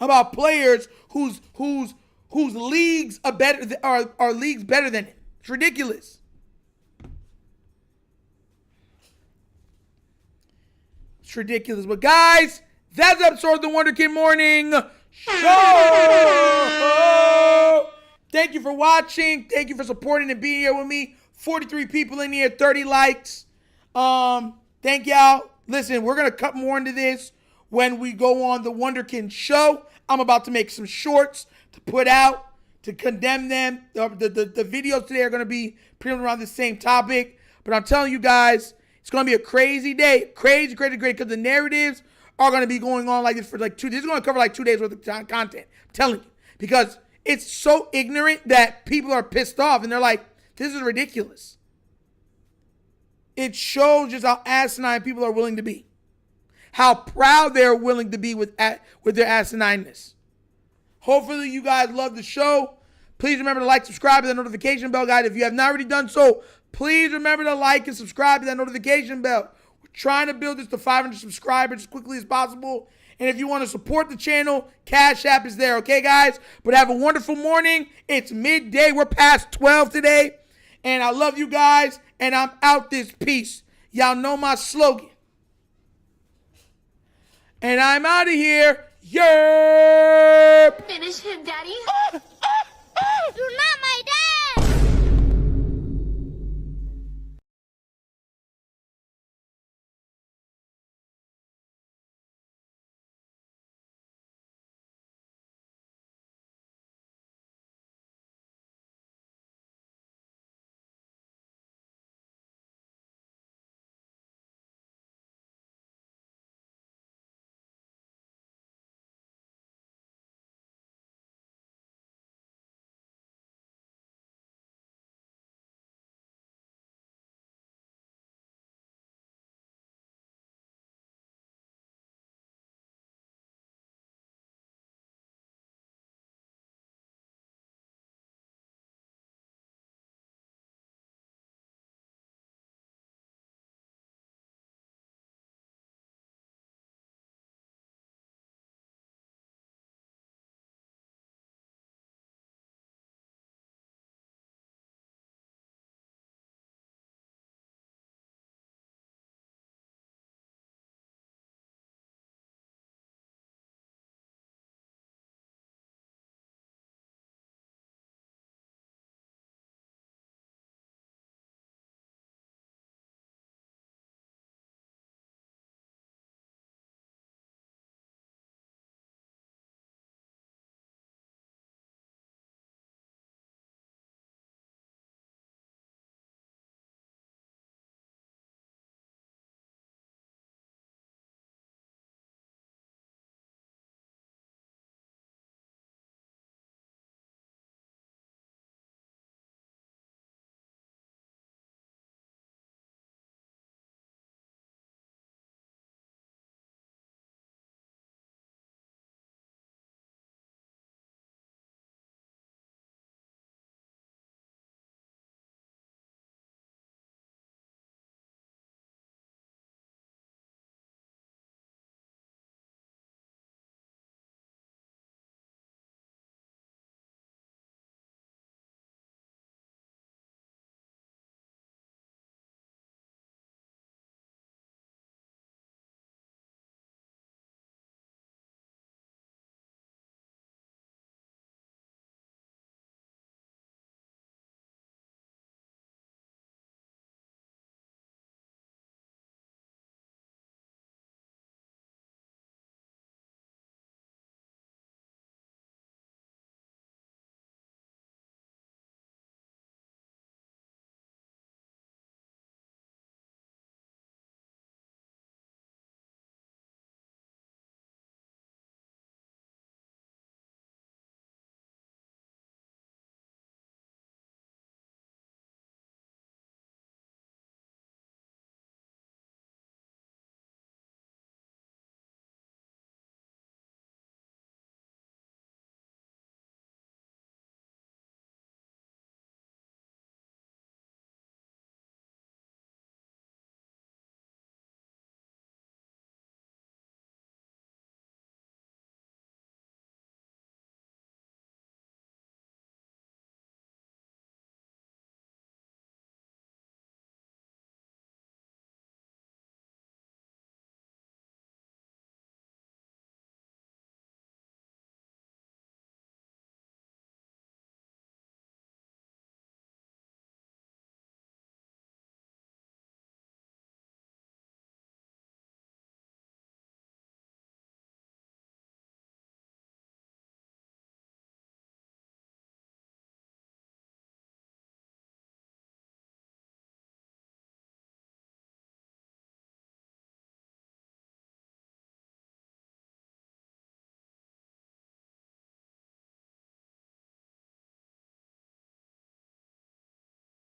About players whose leagues are leagues better than it. It's ridiculous. It's ridiculous. But guys, that's episode of the Wonder Kid Morning Show. Thank you for watching. Thank you for supporting and being here with me. 43 people in here, 30 likes. Thank y'all. Listen, we're going to cut more into this when we go on the Wunderkind Show. I'm about to make some shorts to put out to condemn them. The videos today are going to be pretty much around the same topic. But I'm telling you guys, it's going to be a crazy day. Crazy, because the narratives are going to be going on like this for like 2 days. This is going to cover like 2 days worth of content. I'm telling you. Because it's so ignorant that people are pissed off. And they're like, this is ridiculous. It shows just how asinine people are willing to be. How proud they're willing to be with their asinineness. Hopefully you guys love the show. Please remember to like, subscribe, and the notification bell, guys. If you have not already done so, please remember to like and subscribe to that notification bell. We're trying to build this to 500 subscribers as quickly as possible. And if you want to support the channel, CashApp is there, okay, guys? But have a wonderful morning. It's midday. We're past 12 today. And I love you guys. And I'm out this piece. Y'all know my slogan. And I'm out of here. Yerp! Finish him, Daddy.